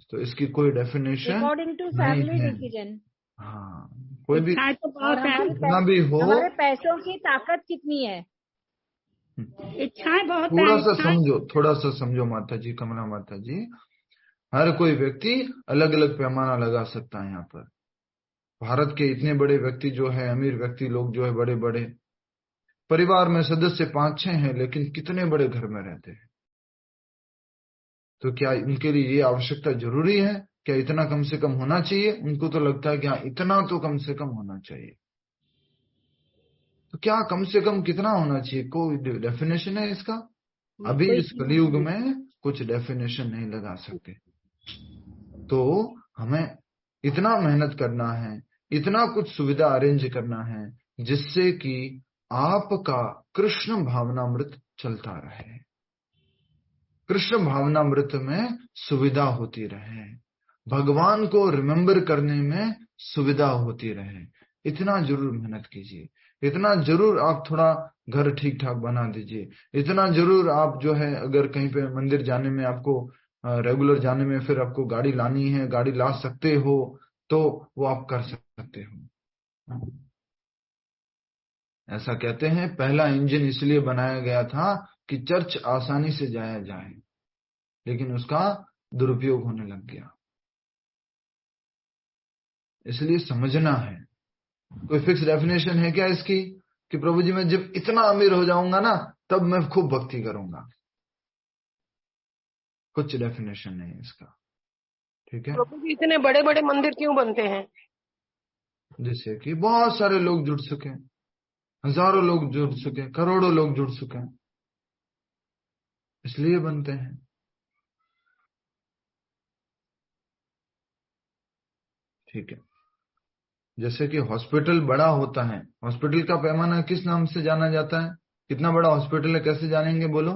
तो इसकी कोई डेफिनेशन अकॉर्डिंग टू नहीं फैमिली है। डिसीजन। हाँ, कोई भी इच्छाएं तो बहुत है, कितना भी हो, हमारे पैसों की ताकत कितनी है? इच्छाएं बहुत है। थोड़ा सा समझो माता जी, कमला माता जी, हर कोई व्यक्ति अलग अलग पैमाना लगा सकता है। यहाँ पर भारत के इतने बड़े व्यक्ति जो है, अमीर व्यक्ति लोग जो है, बड़े बड़े परिवार में सदस्य 5-6 हैं, लेकिन कितने बड़े घर में रहते हैं। तो क्या उनके लिए ये आवश्यकता जरूरी है? क्या इतना कम से कम होना चाहिए? उनको तो लगता है कि हाँ इतना तो कम से कम होना चाहिए। तो क्या कम से कम कितना होना चाहिए, कोई डेफिनेशन है इसका? अभी इस कलयुग में कुछ डेफिनेशन नहीं लगा सकते। तो हमें इतना मेहनत करना है, इतना कुछ सुविधा अरेंज करना है जिससे कि आपका कृष्ण भावनामृत चलता रहे, कृष्ण भावनामृत में सुविधा होती रहे, भगवान को रिमेम्बर करने में सुविधा होती रहे। इतना जरूर मेहनत कीजिए, इतना जरूर आप थोड़ा घर ठीक ठाक बना दीजिए, इतना जरूर आप जो है, अगर कहीं पे मंदिर जाने में आपको रेगुलर जाने में फिर आपको गाड़ी लानी है, गाड़ी ला सकते हो तो वो आप कर सकते हो। ऐसा कहते हैं पहला इंजन इसलिए बनाया गया था कि चर्च आसानी से जाया जाए। लेकिन उसका दुरुपयोग होने लग गया। इसलिए समझना है। कोई फिक्स डेफिनेशन है क्या इसकी कि प्रभु जी मैं जब इतना अमीर हो जाऊंगा ना तब मैं खूब भक्ति करूंगा? कुछ डेफिनेशन नहीं है इसका। ठीक है, प्रभु जी इतने बड़े बड़े मंदिर क्यों बनते हैं? जैसे कि बहुत सारे लोग जुड़ सके, हजारों लोग जुड़ सके, करोड़ों लोग जुड़ सके, इसलिए बनते हैं। ठीक है, जैसे कि हॉस्पिटल बड़ा होता है, हॉस्पिटल का पैमाना किस नाम से जाना जाता है? कितना बड़ा हॉस्पिटल है कैसे जानेंगे बोलो?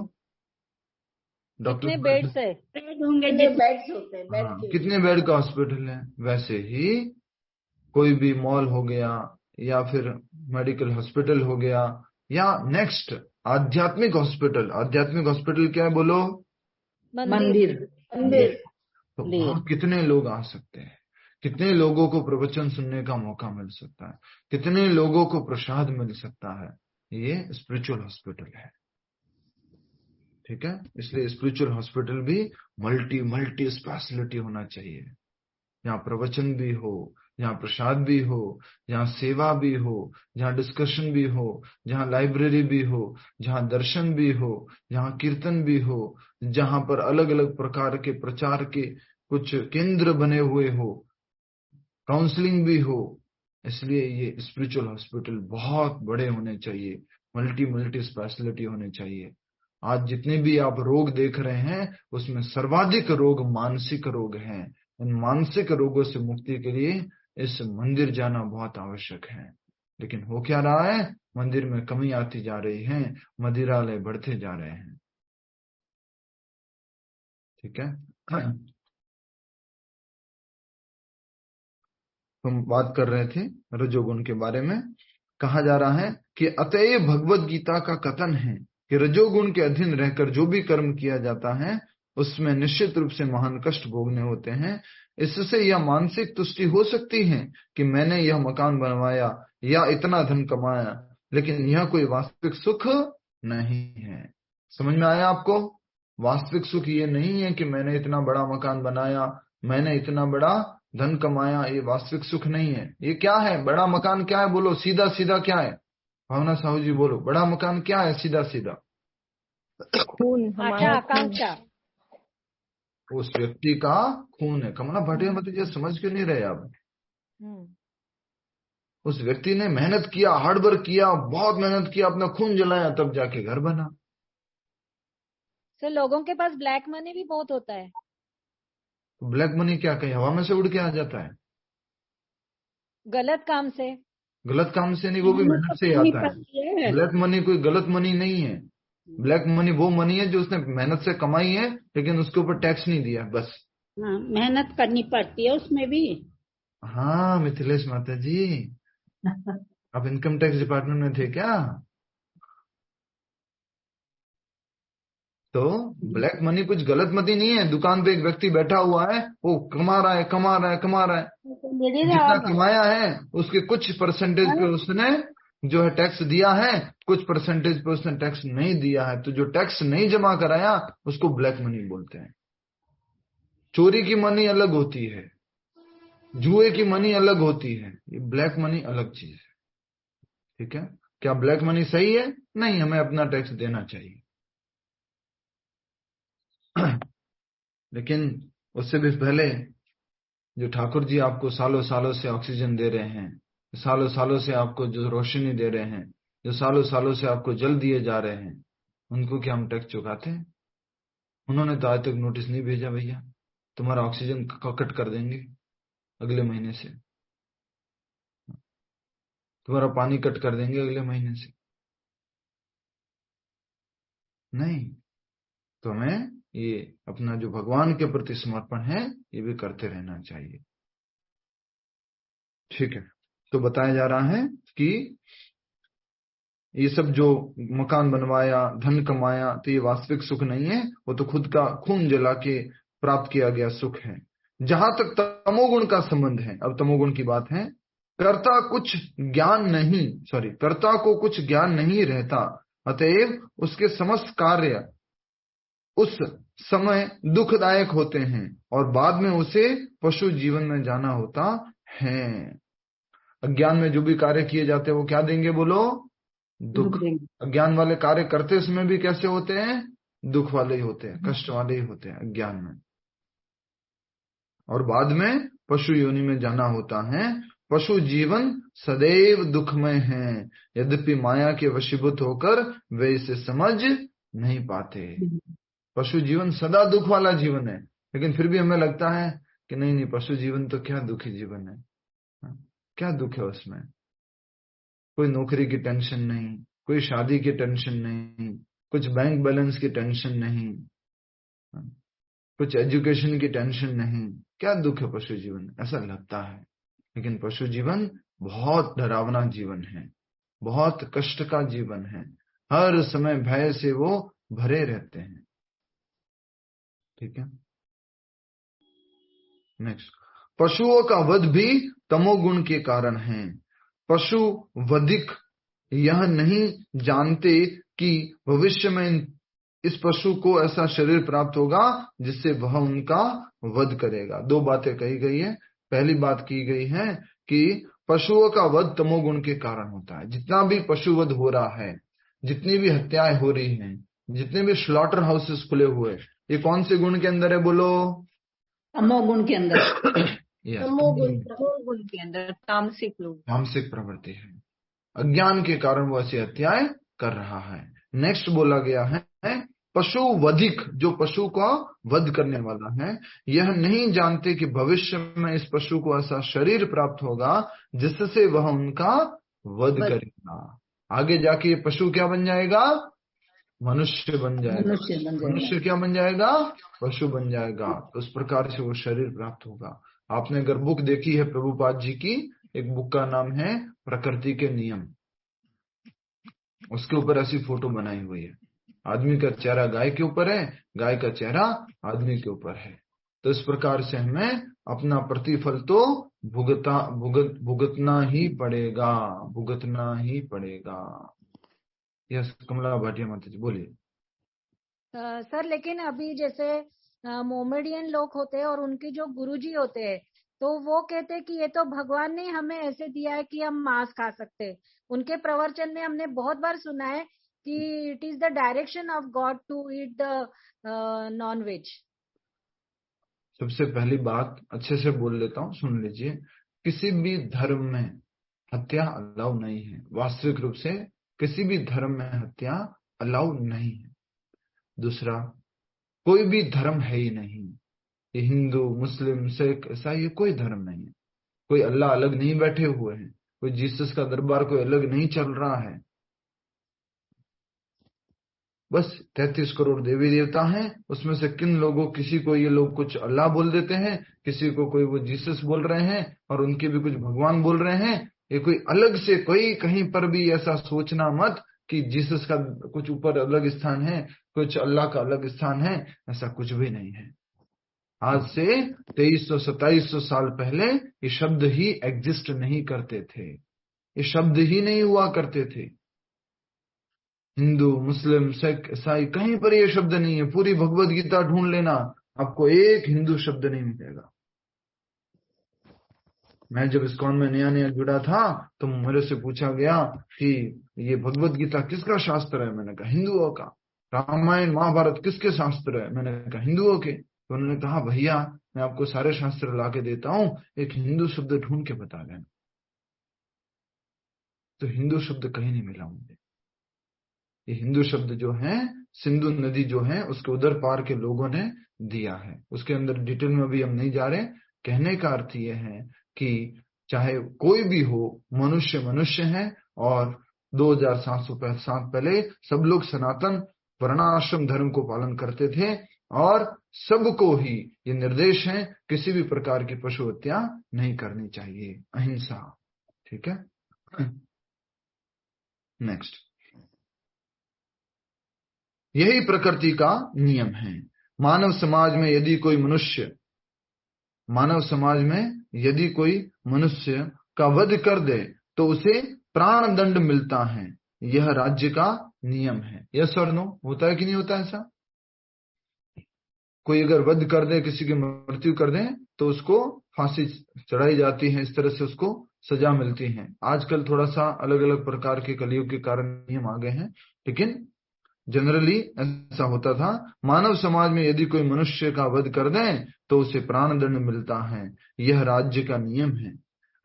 डॉक्टर कितने बेड्स है? बेड होंगे कितने जैसे बेड्स होते हैं, बेड हाँ, के कितने बेड का हॉस्पिटल है। वैसे ही कोई भी मॉल हो गया या फिर मेडिकल हॉस्पिटल हो गया या नेक्स्ट आध्यात्मिक हॉस्पिटल। आध्यात्मिक हॉस्पिटल क्या है बोलो? मंदिर। मंदिर तो वहां कितने लोग आ सकते हैं, कितने लोगों को प्रवचन सुनने का मौका मिल सकता है, कितने लोगों को प्रसाद मिल सकता है। ये स्पिरिचुअल हॉस्पिटल है। ठीक है, इसलिए स्पिरिचुअल हॉस्पिटल भी मल्टी स्पेशलिटी होना चाहिए। जहाँ प्रवचन भी हो, जहाँ प्रसाद भी हो, जहाँ सेवा भी हो, जहाँ डिस्कशन भी हो, जहाँ लाइब्रेरी भी हो, जहाँ दर्शन भी हो, जहाँ कीर्तन भी हो, जहाँ पर अलग अलग प्रकार के प्रचार के कुछ केंद्र बने हुए हो, काउंसलिंग भी हो। इसलिए ये स्पिरिचुअल हॉस्पिटल बहुत बड़े होने चाहिए, मल्टी स्पेशलिटी होने चाहिए। आज जितने भी आप रोग देख रहे हैं उसमें सर्वाधिक रोग मानसिक रोग हैं। इन मानसिक रोगों से मुक्ति के लिए इस मंदिर जाना बहुत आवश्यक है। लेकिन हो क्या रहा है? मंदिर में कमी आती जा रही है, मदिरालय बढ़ते जा रहे हैं। ठीक है, हम बात कर रहे थे रजोगुण के बारे में। कहा जा रहा है कि अतएव भगवत गीता का कथन है कि रजोगुण के अधीन रहकर जो भी कर्म किया जाता है उसमें निश्चित रूप से महान कष्ट भोगने होते हैं। इससे यह मानसिक तुष्टि हो सकती है कि मैंने यह मकान बनवाया या इतना धन कमाया, लेकिन यह कोई वास्तविक सुख नहीं है। समझ में आया आपको? वास्तविक सुख ये नहीं है कि मैंने इतना बड़ा मकान बनाया, मैंने इतना बड़ा धन कमाया। ये वास्तविक सुख नहीं है। ये क्या है? बड़ा मकान क्या है बोलो? सीधा सीधा क्या है? भावना साहू जी बोलो, बड़ा मकान क्या है? सीधा सीधा खून, हमारा आकांक्षा। उस व्यक्ति का खून है। कमला भाटिया भतीजा समझ क्यों नहीं रहे आप? उस व्यक्ति ने मेहनत किया, हार्डवर्क किया, बहुत मेहनत किया, अपना खून जलाया, तब जाके घर बना। सर लोगों के पास ब्लैक मनी भी बहुत होता है। ब्लैक मनी क्या कहीं हवा में से उड़ के आ जाता है? गलत काम से। गलत काम से नहीं, वो भी मेहनत से ही आता है। ब्लैक मनी कोई गलत मनी नहीं है। ब्लैक मनी वो मनी है जो उसने मेहनत से कमाई है, लेकिन उसके ऊपर टैक्स नहीं दिया, बस। हाँ, मेहनत करनी पड़ती है उसमें भी। हाँ मिथिलेश माता जी, आप इनकम टैक्स डिपार्टमेंट में थे क्या? तो ब्लैक मनी कुछ गलत मनी नहीं है। दुकान पे एक व्यक्ति बैठा हुआ है, वो कमा रहा है, कमा रहा है, कमा रहा है। जितना कमाया है उसके कुछ परसेंटेज पे उसने जो है टैक्स दिया है, कुछ परसेंटेज पे उसने टैक्स नहीं दिया है। तो जो टैक्स नहीं जमा कराया उसको ब्लैक मनी बोलते हैं। चोरी की मनी अलग होती है, जुए की मनी अलग होती है, ये ब्लैक मनी अलग चीज है। ठीक है, क्या ब्लैक मनी सही है? नहीं, हमें अपना टैक्स देना चाहिए। लेकिन उससे भी पहले जो ठाकुर जी आपको सालों सालों से ऑक्सीजन दे रहे हैं, सालों सालों से आपको जो रोशनी दे रहे हैं, जो सालों सालों से आपको जल दिए जा रहे हैं, उनको क्या हम टैक्स चुकाते हैं? उन्होंने तो आज तक नोटिस नहीं भेजा, भैया तुम्हारा ऑक्सीजन कट कर देंगे अगले महीने से, तुम्हारा पानी कट कर देंगे अगले महीने से। नहीं, तो हमें ये अपना जो भगवान के प्रति समर्पण है ये भी करते रहना चाहिए। ठीक है, तो बताया जा रहा है कि ये सब जो मकान बनवाया, धन कमाया, तो ये वास्तविक सुख नहीं है, वो तो खुद का खून जला के प्राप्त किया गया सुख है। जहां तक तमोगुण का संबंध है, अब तमोगुण की बात है, कर्ता को कुछ ज्ञान नहीं रहता, अतएव उसके समस्त कार्य उस समय दुखदायक होते हैं और बाद में उसे पशु जीवन में जाना होता है। अज्ञान में जो भी कार्य किए जाते हैं वो क्या देंगे बोलो? दुख। अज्ञान वाले कार्य करते समय भी कैसे होते हैं? दुख वाले ही होते हैं, कष्ट वाले ही होते हैं अज्ञान में। और बाद में पशु योनि में जाना होता है। पशु जीवन सदैव दुखमय है, यद्यपि माया के वशीभूत होकर वे इसे समझ नहीं पाते। पशु जीवन सदा दुख वाला जीवन है, लेकिन फिर भी हमें लगता है कि नहीं नहीं, पशु जीवन तो क्या दुखी जीवन है, क्या दुख है उसमें? कोई नौकरी की टेंशन नहीं, कोई शादी की टेंशन नहीं, कुछ बैंक बैलेंस की टेंशन नहीं, कुछ एजुकेशन की टेंशन नहीं, क्या दुख है पशु जीवन? ऐसा लगता है, लेकिन पशु जीवन बहुत डरावना जीवन है, बहुत कष्ट का जीवन है। हर समय भय से वो भरे रहते हैं। ठीक है, नेक्स्ट। पशुओं का वध भी तमोगुण के कारण है। पशु वधिक यह नहीं जानते कि भविष्य में इस पशु को ऐसा शरीर प्राप्त होगा जिससे वह उनका वध करेगा। दो बातें कही गई है। पहली बात की गई है कि पशुओं का वध तमोगुण के कारण होता है। जितना भी पशु वध हो रहा है, जितनी भी हत्याएं हो रही हैं, जितने भी स्लॉटर हाउसेस खुले हुए, ये कौन से गुण के अंदर है बोलो? तमोगुण के अंदर। तमोगुण के अंदर तामसिक लोग, तामसिक प्रवृत्ति है। अज्ञान के कारण वो ऐसी हत्याएं कर रहा है। नेक्स्ट बोला गया है पशु वधिक, जो पशु का वध करने वाला है, यह नहीं जानते कि भविष्य में इस पशु को ऐसा शरीर प्राप्त होगा जिससे वह उनका वध करेगा। आगे जाके ये पशु क्या बन जाएगा? मनुष्य बन जाएगा। मनुष्य क्या बन जाएगा? पशु बन जाएगा। तो उस प्रकार से वो शरीर प्राप्त होगा। आपने अगर बुक देखी है प्रभुपाद जी की, एक बुक का नाम है प्रकृति के नियम, उसके ऊपर ऐसी फोटो बनाई हुई है। आदमी का चेहरा गाय के ऊपर है, गाय का चेहरा आदमी के ऊपर है। तो इस प्रकार से हमें अपना प्रतिफल तो भुगतना ही पड़ेगा, भुगतना ही पड़ेगा। यस, कमला भाटिया माता जी बोलिए। सर, लेकिन अभी जैसे मोमेडियन लोग होते हैं और उनके जो गुरुजी होते हैं, तो वो कहते हैं कि ये तो भगवान ने हमें ऐसे दिया है कि हम मांस खा सकते हैं। उनके प्रवचन में हमने बहुत बार सुना है कि it is the direction of God to eat the non veg. सबसे पहली बात अच्छे से बोल लेता हूँ, सुन लीजिए। किसी भी धर्म में हत्या अलाउ नहीं है। वास्तविक रूप से किसी भी धर्म में हत्या अलाउ नहीं है। दूसरा, कोई भी धर्म है ही नहीं। ये हिंदू, मुस्लिम, सिख, ईसाई, ये कोई धर्म नहीं है। कोई अल्लाह अलग नहीं बैठे हुए हैं, कोई जीसस का दरबार कोई अलग नहीं चल रहा है। बस 33 करोड़ देवी देवता हैं, उसमें से किन लोगों, किसी को ये लोग कुछ अल्लाह बोल देते हैं, किसी को कोई वो जीसस बोल रहे हैं, और उनके भी कुछ भगवान बोल रहे हैं। ये कोई अलग से कोई कहीं पर भी ऐसा सोचना मत कि जीसस का कुछ ऊपर अलग स्थान है, कुछ अल्लाह का अलग स्थान है। ऐसा कुछ भी नहीं है। आज से 2300-2700 साल पहले ये शब्द ही एग्जिस्ट नहीं करते थे, ये शब्द ही नहीं हुआ करते थे। हिंदू, मुस्लिम, सिख, ईसाई, कहीं पर ये शब्द नहीं है। पूरी भगवत गीता ढूंढ लेना, आपको एक हिंदू शब्द नहीं मिलेगा। मैं जब इस्कॉन में नया नया जुड़ा था तो मेरे से पूछा गया कि ये भगवत गीता किसका शास्त्र है? मैंने कहा हिंदुओं का। रामायण महाभारत किसके शास्त्र है? मैंने कहा हिंदुओं के। तो उन्होंने कहा भैया मैं आपको सारे शास्त्र ला के देता हूँ, एक हिंदू शब्द ढूंढ के बता देना। तो हिंदू शब्द कहीं नहीं मिला मुझे। ये हिंदू शब्द जो है, सिंधु नदी जो है उसके उधर पार के लोगों ने दिया है। उसके अंदर डिटेल में अभी हम नहीं जा रहे। कहने का अर्थ ये है कि चाहे कोई भी हो, मनुष्य मनुष्य है। और 2700 साल पहले सब लोग सनातन वर्णाश्रम धर्म को पालन करते थे, और सबको ही ये निर्देश है किसी भी प्रकार की पशु हत्या नहीं करनी चाहिए, अहिंसा। ठीक है, नेक्स्ट। यही प्रकृति का नियम है। मानव समाज में यदि कोई मनुष्य का वध कर दे तो उसे प्राण दंड मिलता है। यह राज्य का नियम है। यस और नो, होता है कि नहीं होता ऐसा? कोई अगर वध कर दे, किसी की मृत्यु कर दे, तो उसको फांसी चढ़ाई जाती है, इस तरह से उसको सजा मिलती है। आजकल थोड़ा सा अलग अलग प्रकार के कलयुग के कारण नियम आ गए हैं, लेकिन जनरली ऐसा होता था। मानव समाज में यदि कोई मनुष्य का वध कर दे तो उसे प्राण दंड मिलता है, यह राज्य का नियम है।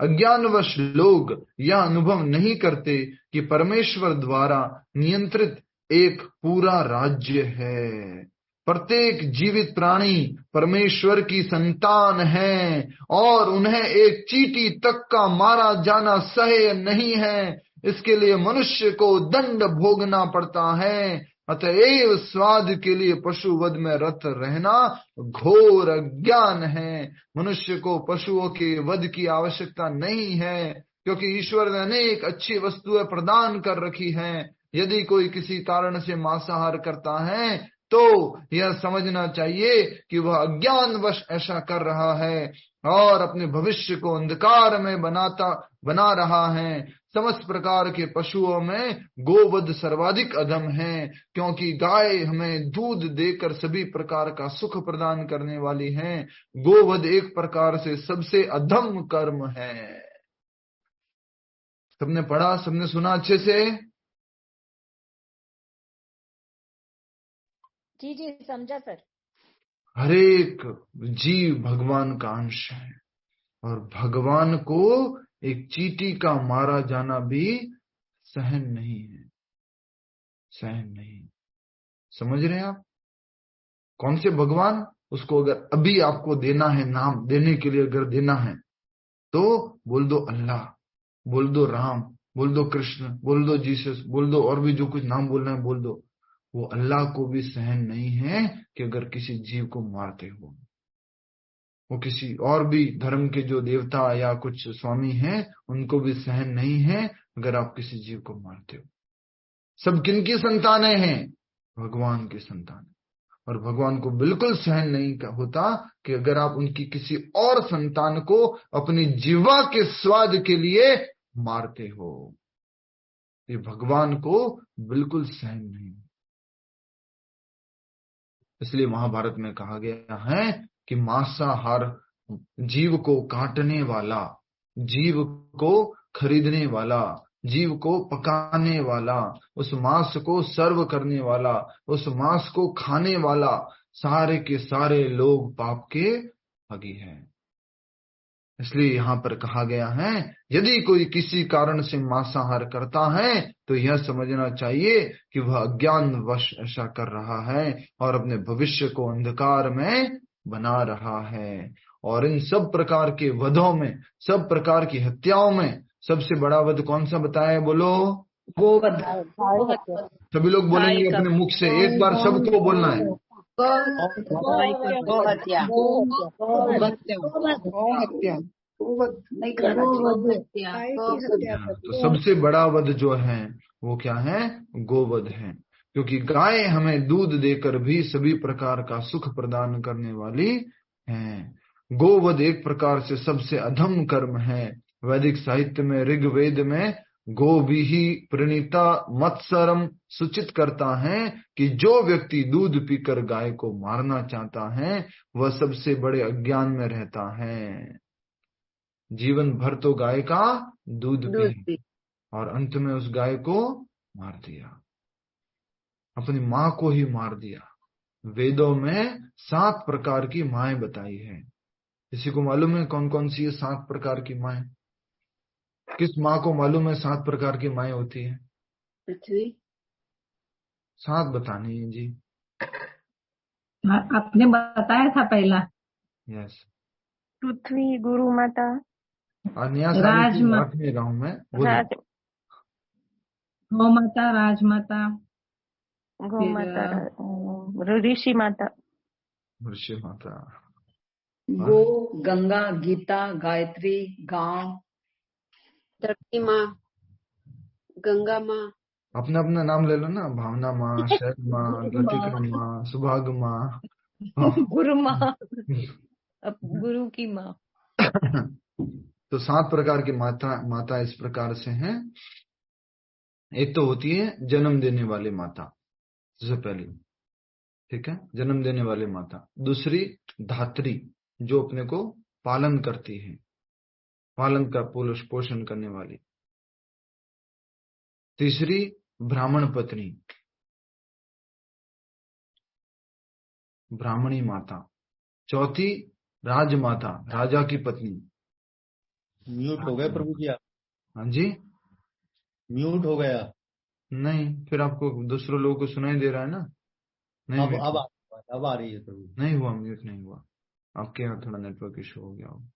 अज्ञानवश लोग यह अनुभव नहीं करते कि परमेश्वर द्वारा नियंत्रित एक पूरा राज्य है। प्रत्येक जीवित प्राणी परमेश्वर की संतान है और उन्हें एक चींटी तक का मारा जाना सह्य नहीं है। इसके लिए मनुष्य को दंड भोगना पड़ता है। अतएव स्वाद के लिए पशुवध में रत रहना घोर अज्ञान है। मनुष्य को पशुओं के वध की आवश्यकता नहीं है, क्योंकि ईश्वर ने अनेक अच्छी वस्तुएं प्रदान कर रखी हैं। यदि कोई किसी कारण से मांसाहार करता है तो यह समझना चाहिए कि वह अज्ञानवश ऐसा कर रहा है और अपने भविष्य को अंधकार में बना रहा है। समस्त प्रकार के पशुओं में गोवध सर्वाधिक अधम है, क्योंकि गाय हमें दूध देकर सभी प्रकार का सुख प्रदान करने वाली है। गोवध एक प्रकार से सबसे अधम कर्म है। सबने पढ़ा, सबने सुना अच्छे से? जी जी, समझा सर। हरेक जीव भगवान का अंश है और भगवान को एक चींटी का मारा जाना भी सहन नहीं है, सहन नहीं। समझ रहे हैं आप? कौन से भगवान? उसको अगर अभी आपको देना है, नाम देने के लिए अगर देना है, तो बोल दो अल्लाह, बोल दो राम, बोल दो कृष्ण, बोल दो जीसस, बोल दो और भी जो कुछ नाम बोलना है बोल दो। वो अल्लाह को भी सहन नहीं है कि अगर किसी जीव को मारते हो। वो किसी और भी धर्म के जो देवता या कुछ स्वामी हैं उनको भी सहन नहीं है अगर आप किसी जीव को मारते हो। सब किनकी संतानें हैं? भगवान की संतान। और भगवान को बिल्कुल सहन नहीं होता कि अगर आप उनकी किसी और संतान को अपनी जीवा के स्वाद के लिए मारते हो। ये भगवान को बिल्कुल सहन नहीं। इसलिए महाभारत में कहा गया है कि मांसाहार जीव को काटने वाला, जीव को खरीदने वाला, जीव को पकाने वाला, उस मांस को सर्व करने वाला, उस मांस को खाने वाला, सारे के सारे लोग पाप के भागी हैं। इसलिए यहाँ पर कहा गया है यदि कोई किसी कारण से मांसाहार करता है तो यह समझना चाहिए कि वह अज्ञानवश ऐसा कर रहा है और अपने भविष्य को अंधकार में बना रहा है। और इन सब प्रकार के वधों में, सब प्रकार की हत्याओं में सबसे बड़ा वध कौन सा बताया है? बोलो। गोवध। सभी लोग बोलेंगे अपने मुख से, एक बार सबको बोलना है। तो सबसे बड़ा वध जो है वो क्या है? गोवध है। क्योंकि गाय हमें दूध देकर भी सभी प्रकार का सुख प्रदान करने वाली है। गोवध एक प्रकार से सबसे अधम कर्म है। वैदिक साहित्य में ऋग्वेद में गोभिः प्रणीता मत्सरम सूचित करता है कि जो व्यक्ति दूध पीकर गाय को मारना चाहता है वह सबसे बड़े अज्ञान में रहता है। जीवन भर तो गाय का दूध पी और अंत में उस गाय को मार दिया, अपनी माँ को ही मार दिया। वेदों में 7 प्रकार की माएं बताई है। किसी को मालूम है कौन कौन सी ये 7 प्रकार की माएं? किस माँ को मालूम है 7 प्रकार की माएं होती है? पृथ्वी। 7 बतानी है जी। आपने बताया था पहला। यस। पृथ्वी, गुरु माता, राजमाता, गौ माता, राजमाता, गौ माता, ऋषि माता, ऋषि माता, गो, गंगा, गीता, गायत्री, गांव, धरती माँ, गंगा माँ। अपना अपना नाम ले लो ना। भावना माँ, शैल माँ, लतिका माँ, सुभाग माँ, गुरु माँ, गुरु की माँ। तो 7 प्रकार की माता इस प्रकार से हैं। एक तो होती है जन्म देने वाली माता, सबसे पहली। ठीक है, जन्म देने वाली माता। दूसरी धात्री, जो अपने को पालन करती है, पालन का पोषण करने वाली। तीसरी ब्राह्मण पत्नी, ब्राह्मणी माता। चौथी राजमाता, राजा की पत्नी। म्यूट हो गए प्रभु जी आप। हाँ जी, म्यूट हो गया। नहीं, फिर आपको दूसरों लोगों को सुनाई दे रहा है ना। नहीं, अब आ रही है प्रभु। नहीं हुआ, म्यूट नहीं हुआ, आपके यहाँ थोड़ा नेटवर्क इशू हो गया होगा।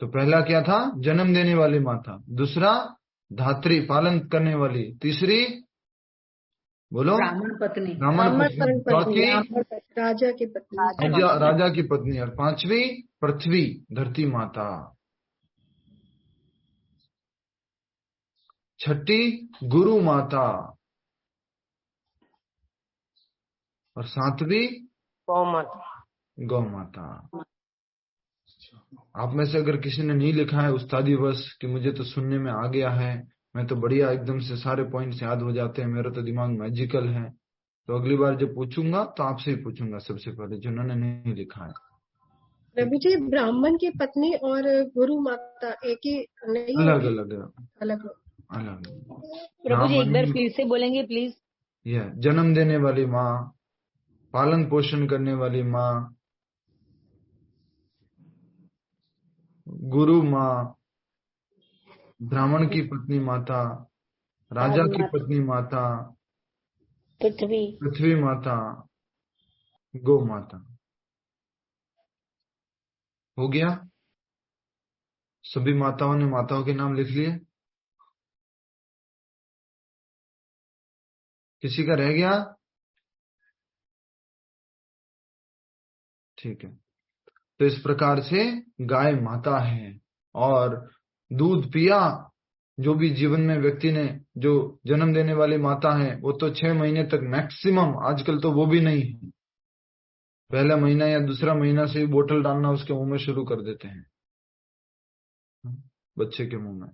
तो पहला क्या था? जन्म देने वाली माता। दूसरा धात्री, पालन करने वाली। तीसरी बोलो, ब्राह्मण पत्नी। ब्राह्मण पत्नी। चौथी राजा की पत्नी, राजा की पत्नी। और पांचवी पृथ्वी, धरती माता। छठी गुरु माता। और सातवीं गौ माता। गौ माता। आप में से अगर किसी ने नहीं लिखा है उस्तादी वश कि मुझे तो सुनने में आ गया है, मैं तो बढ़िया एकदम से सारे पॉइंट्स याद हो जाते हैं, मेरा तो दिमाग मैजिकल है, तो अगली बार जब पूछूंगा तो आपसे ही पूछूंगा सबसे पहले, जिन्होंने नहीं लिखा है। प्रभु जी, ब्राह्मण की पत्नी और गुरु माता एक ही नहीं? अलग अलग अलग अलग। प्रभु जी एक बार फिर से बोलेंगे प्लीज? यह जन्म देने वाली माँ, पालन पोषण करने वाली माँ, गुरु माँ, ब्राह्मण की पत्नी माता, राजा की पत्नी माता, पृथ्वी माता, गौ माता। हो गया? सभी माताओं ने माताओं के नाम लिख लिए? किसी का रह गया? ठीक है, तो इस प्रकार से गाय माता है। और दूध पिया, जो भी जीवन में व्यक्ति ने, जो जन्म देने वाली माता है, वो तो 6 महीने तक मैक्सिमम, आजकल तो वो भी नहीं है, पहला महीना या दूसरा महीना से ही बोतल डालना उसके मुंह में शुरू कर देते हैं, बच्चे के मुंह में।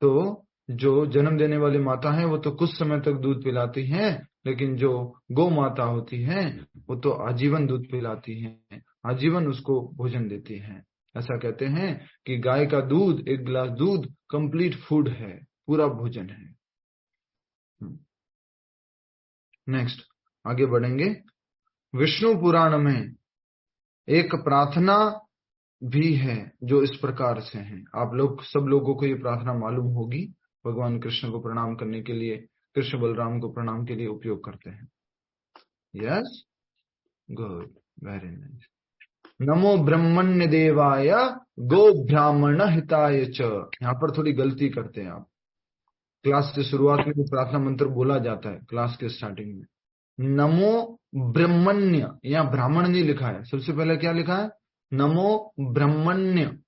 तो जो जन्म देने वाली माता है वो तो कुछ समय तक दूध पिलाती हैं, लेकिन जो गौ माता होती है वो तो आजीवन दूध पिलाती हैं, आजीवन उसको भोजन देती हैं। ऐसा कहते हैं कि गाय का दूध, एक गिलास दूध कंप्लीट फूड है, पूरा भोजन है। नेक्स्ट आगे बढ़ेंगे। विष्णु पुराण में एक प्रार्थना भी है जो इस प्रकार से है। आप लोग, सब लोगों को ये प्रार्थना मालूम होगी। भगवान कृष्ण को प्रणाम करने के लिए, कृष्ण बलराम को प्रणाम के लिए उपयोग करते हैं। Yes, good, very nice. नमो ब्रह्मण्य देवाय गो ब्राह्मण हिताय च। यहाँ पर थोड़ी गलती करते हैं आप। क्लास के शुरुआत में जो प्रार्थना मंत्र बोला जाता है क्लास के स्टार्टिंग में, नमो ब्रह्मण्य, यहाँ ब्राह्मण नहीं लिखा है। सबसे पहले क्या लिखा है? नमो ब्रह्मण्य,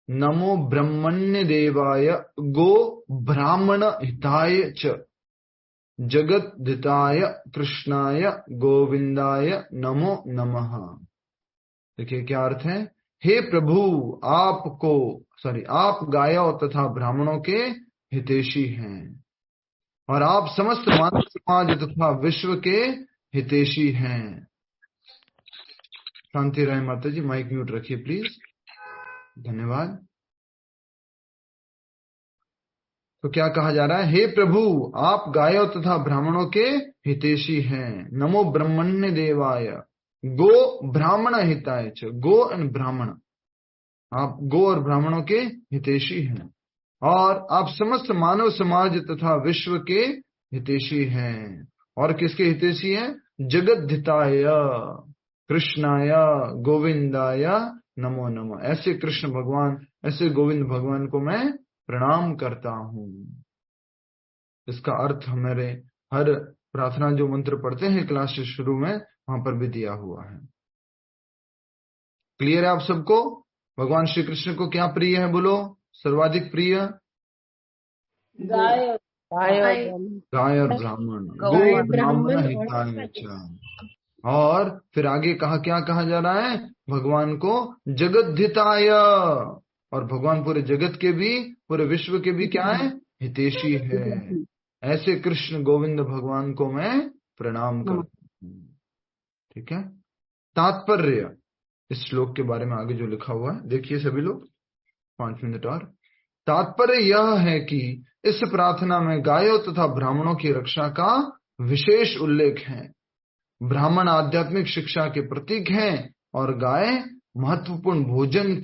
नमो ब्रह्मण्य देवाय गो ब्राह्मण हिताय च जगद्धिताय कृष्णाय गोविंदाय नमो नमः। देखिए क्या अर्थ है। हे प्रभु, आप गायों तथा ब्राह्मणों के हितैषी हैं, और आप समस्त मानव समाज तथा विश्व के हितैषी हैं। शांति रहे माता जी, माइक म्यूट रखिए प्लीज, धन्यवाद। तो क्या कहा जा रहा है? हे प्रभु, आप गायों तथा ब्राह्मणों के हितैषी हैं। नमो ब्रह्मण्य देवाय गो ब्राह्मण हिताय च, गो एंड ब्राह्मण, आप गो और ब्राह्मणों के हितैषी हैं, और आप समस्त मानव समाज तथा विश्व के हितैषी हैं। और किसके हितैषी हैं? जगद्धिताय कृष्णाय गोविंदाय नमो नमः। ऐसे कृष्ण भगवान, ऐसे गोविंद भगवान को मैं प्रणाम करता हूं। इसका अर्थ हमारे हर प्रार्थना जो मंत्र पढ़ते हैं क्लास के शुरू में, वहां पर भी दिया हुआ है। क्लियर है आप सबको? भगवान श्री कृष्ण को क्या प्रिय है? बोलो, सर्वाधिक प्रिय गाय और ब्राह्मण, गो ब्राह्मण हिताय च। और फिर आगे क्या कहा जा रहा है? भगवान को जगद्धिताय, और भगवान पूरे जगत के भी, पूरे विश्व के भी क्या है? हितैषी है। ऐसे कृष्ण गोविंद भगवान को मैं प्रणाम करता हूं। ठीक है। तात्पर्य इस श्लोक के बारे में आगे जो लिखा हुआ है देखिए सभी लोग, 5 मिनट और। तात्पर्य यह है कि इस प्रार्थना में गायों तथा ब्राह्मणों की रक्षा का विशेष उल्लेख है। ब्राह्मण आध्यात्मिक शिक्षा के प्रतीक हैं और गाय महत्वपूर्ण भोजन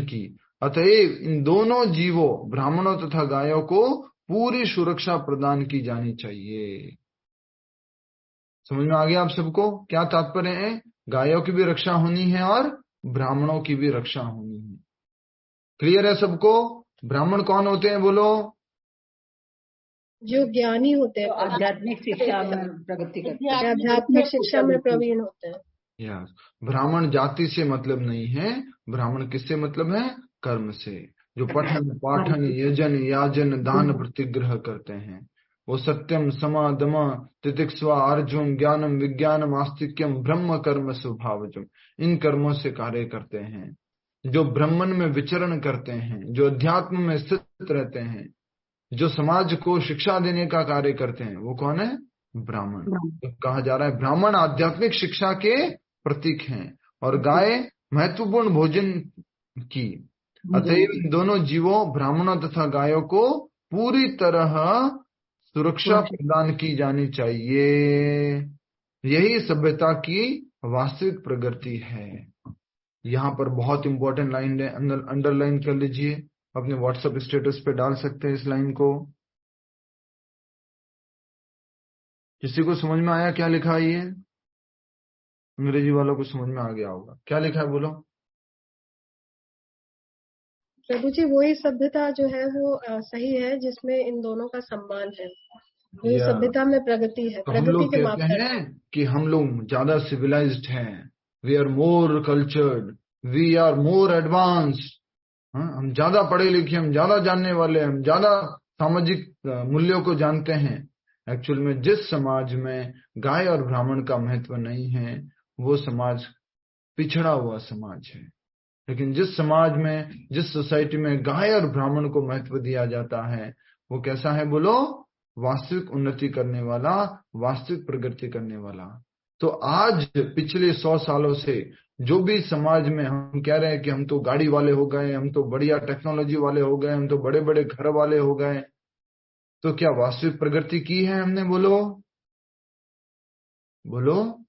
की। अतएव इन दोनों जीवों ब्राह्मणों तथा गायों को पूरी सुरक्षा प्रदान की जानी चाहिए। समझ में आ गया आप सबको क्या तात्पर्य है? गायों की भी रक्षा होनी है और ब्राह्मणों की भी रक्षा होनी है। क्लियर है सबको? ब्राह्मण कौन होते हैं बोलो? जो ज्ञानी होते हैं, आध्यात्मिक शिक्षा में प्रगति करते हैं, आध्यात्मिक शिक्षा में प्रवीण होते हैं। यस, ब्राह्मण जाति से मतलब नहीं है। ब्राह्मण किससे मतलब है? कर्म से। जो पठन पाठन यजन याजन दान प्रतिग्रह करते हैं, वो सत्यम समा दम तितिक्स्वा अर्जुन ज्ञानम विज्ञानम आस्तिक्यम ब्रह्म कर्म स्वभावजम, इन कर्मों से कार्य करते हैं। जो ब्रह्मन में विचरण करते हैं, जो अध्यात्म में स्थित रहते हैं, जो समाज को शिक्षा देने का कार्य करते हैं, वो कौन है? ब्राह्मण। तो कहा जा रहा है ब्राह्मण आध्यात्मिक शिक्षा के प्रतीक हैं और गाय महत्वपूर्ण भोजन की। अतएव इन दोनों जीवों ब्राह्मणों तथा गायों को पूरी तरह सुरक्षा प्रदान की जानी चाहिए। यही सभ्यता की वास्तविक प्रगति है। यहाँ पर बहुत इंपॉर्टेंट लाइन है, अंडरलाइन कर लीजिए, अपने व्हाट्सएप स्टेटस पे डाल सकते हैं इस लाइन को। किसी को समझ में आया क्या लिखा है? ये अंग्रेजी वालों को समझ में आ गया होगा। क्या लिखा है बोलो? प्रभु जी वही सभ्यता जो है वो सही है जिसमें इन दोनों का सम्मान है। वही सभ्यता में प्रगति है। तो हम लोग कहते हैं कि हम लोग ज्यादा सिविलाइज्ड हैं, we are more cultured, we are more advanced, हम ज्यादा पढ़े लिखे, हम ज्यादा जानने वाले, हम ज्यादा सामाजिक मूल्यों को जानते हैं। एक्चुअल में जिस समाज में गाय और ब्राह्मण का महत्व नहीं है वो समाज पिछड़ा हुआ समाज है। लेकिन जिस समाज में, जिस सोसाइटी में गाय और ब्राह्मण को महत्व दिया जाता है वो कैसा है बोलो? वास्तविक उन्नति करने वाला, वास्तविक प्रगति करने वाला। तो आज पिछले 100 सालों से जो भी समाज में हम कह रहे हैं कि हम तो गाड़ी वाले हो गए, हम तो बढ़िया टेक्नोलॉजी वाले हो गए, हम तो बड़े बड़े घर वाले हो गए, तो क्या वास्तविक प्रगति की है हमने? बोलो बोलो।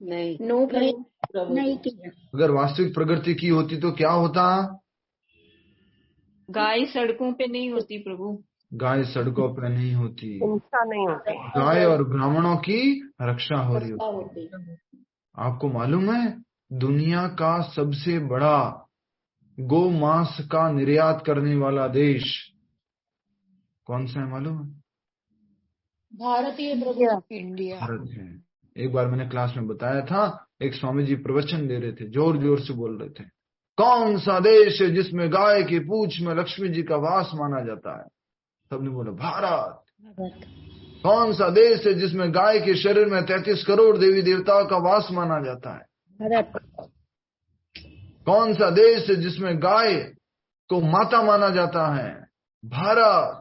नहीं, नहीं की। अगर वास्तविक प्रगति की होती तो क्या होता? गाय सड़कों पे नहीं होती प्रभु, गाय सड़कों पे नहीं होती, हिंसा नहीं होती, गाय और ब्राह्मणों की रक्षा हो रही होती। आपको मालूम है दुनिया का सबसे बड़ा गौ मांस का निर्यात करने वाला देश कौन सा है मालूम है? भारतीय प्रभु, इंडिया। भारत है। एक बार मैंने क्लास में बताया था, एक स्वामी जी प्रवचन दे रहे थे, जोर जोर से बोल रहे थे, कौन सा देश है जिसमें गाय की पूंछ में लक्ष्मी जी का वास माना जाता है? सबने बोला भारत। कौन सा देश है जिसमें गाय के शरीर में 33 करोड़ देवी देवताओं का वास माना जाता है? भारत। कौन सा देश है जिसमें गाय को माता माना जाता है? भारत।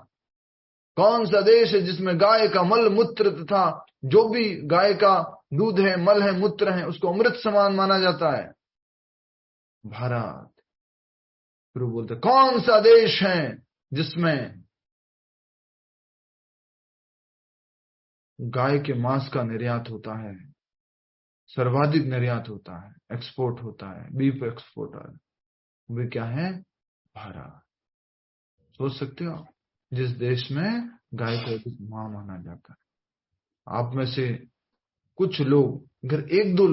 कौन सा देश है जिसमें गाय का मल मूत्र तथा जो भी गाय का दूध है, मल है, मूत्र है, उसको अमृत समान माना जाता है? भारत। फिर बोलते कौन सा देश है जिसमें गाय के मांस का निर्यात होता है, सर्वाधिक निर्यात होता है, एक्सपोर्ट होता है, बीफ एक्सपोर्टर, वे क्या है? भारत। सोच सकते हो जिस देश में गाय को अधिक मां माना जाता है। आप में से कुछ लोग, अगर एक दो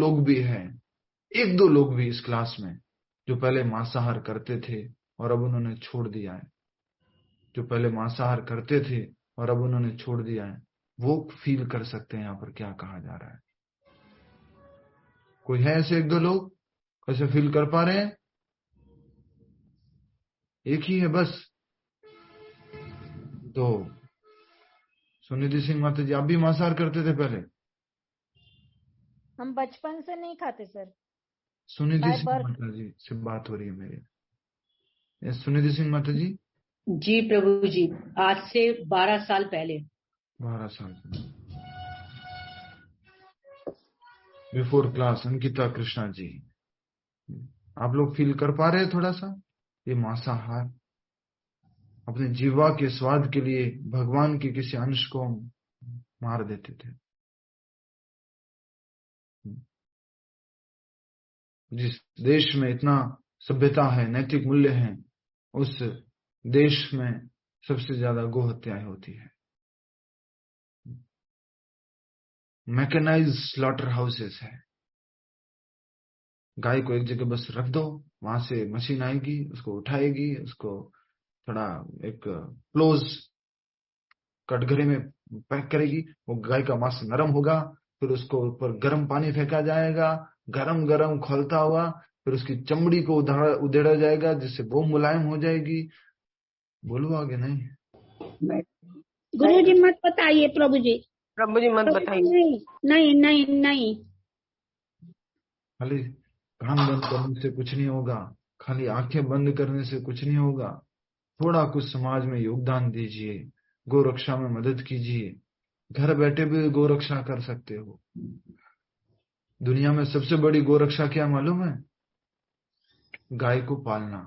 लोग भी इस क्लास में जो पहले मांसाहार करते थे और अब उन्होंने छोड़ दिया है, जो पहले मांसाहार करते थे और अब उन्होंने छोड़ दिया है, वो फील कर सकते हैं यहाँ पर क्या कहा जा रहा है। कोई है ऐसे एक दो लोग कैसे फील कर पा रहे हैं? एक ही है बस। तो सुनिधि सिंह माता जी, आप भी मांसाहार करते थे पहले? हम बचपन से नहीं खाते सर। सुनिधि सिंह माता जी से बात हो रही है मेरी। सुनिधि सिंह माता जी। जी प्रभु जी, आज से 12 साल पहले। 12 साल। बिफोर क्लास अंकिता कृष्णा जी, आप लोग फील कर पा रहे हैं थोड़ा सा? ये मांसाहार अपने जीवा के स्वाद के लिए भगवान के किसी अंश को मार देते थे। जिस देश में इतना सभ्यता है, नैतिक मूल्य हैं, उस देश में सबसे ज्यादा गो हत्याएं होती है। मैकेनाइज्ड स्लॉटर हाउसेस है। गाय को एक जगह बस रख दो, वहां से मशीन आएगी, उसको उठाएगी, उसको थोड़ा एक क्लोज कटघरे में पैक करेगी। वो गाय का मांस नरम होगा, फिर उसको ऊपर गर्म पानी फेंका जाएगा, गरम गरम खोलता हुआ, फिर उसकी चमड़ी को उधेड़ा जाएगा जिससे वो मुलायम हो जाएगी। बोलो आगे। नहीं गुरु जी मत बताइए प्रभु जी। प्रभु जी मत बताइए। नहीं नहीं नहीं, खाली कान बंद करने से कुछ नहीं होगा, खाली आंखें बंद करने से कुछ नहीं होगा। थोड़ा कुछ समाज में योगदान दीजिए, गौ रक्षा में मदद कीजिए। घर बैठे भी गौ रक्षा कर सकते हो। दुनिया में सबसे बड़ी गौ रक्षा क्या मालूम है? गाय को पालना।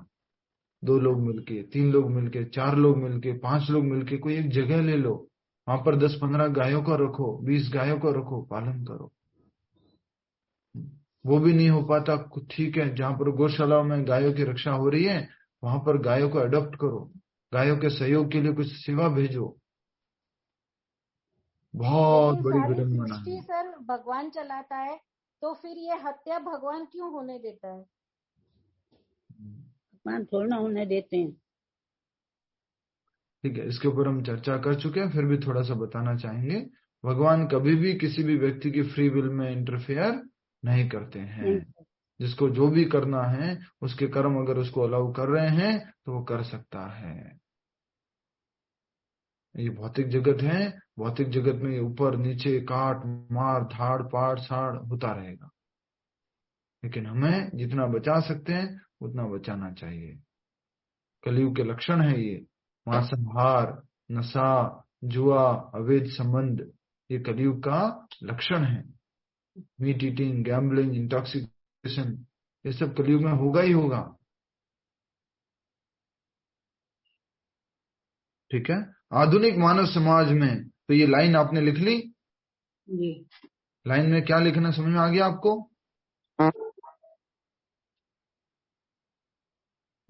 2 लोग मिलके, 3 लोग मिलके, 4 लोग मिलके, 5 लोग मिलके कोई एक जगह ले लो, वहां पर 10-15 गायों को रखो, 20 गायों को रखो, पालन करो। वो भी नहीं हो पाता, ठीक है, जहां पर गौशालाओं में गायों की रक्षा हो रही है वहां पर गायों को अडॉप्ट करो, गायों के सहयोग के लिए कुछ सेवा भेजो। बहुत बड़ी विडंबना है। सर भगवान चलाता है, तो फिर ये हत्या भगवान क्यों होने देता है? भगवान थोड़ा ना होने देते हैं। ठीक है, इसके ऊपर हम चर्चा कर चुके हैं, फिर भी थोड़ा सा बताना चाहेंगे। भगवान कभी भी किसी भी व्यक्ति की फ्री विल में इंटरफेयर नहीं करते हैं। जिसको जो भी करना है, उसके कर्म अगर उसको अलाउ कर रहे हैं तो वो कर सकता है। ये भौतिक जगत है, भौतिक जगत में ऊपर नीचे काट मार धाड़ पाड़ साड़ होता रहेगा, लेकिन हमें जितना बचा सकते हैं उतना बचाना चाहिए। कलयुग के लक्षण है ये। मांसाहार, नशा, जुआ, अवैध संबंध, ये कलयुग का लक्षण है। मीट ईटिंग, गैम्बलिंग, इंटॉक्सिकेशन, ये सब कलयुग में होगा ही होगा। ठीक है, आधुनिक मानव समाज में, तो ये लाइन आपने लिख ली जी। लाइन में क्या लिखना समझ में आ गया आपको?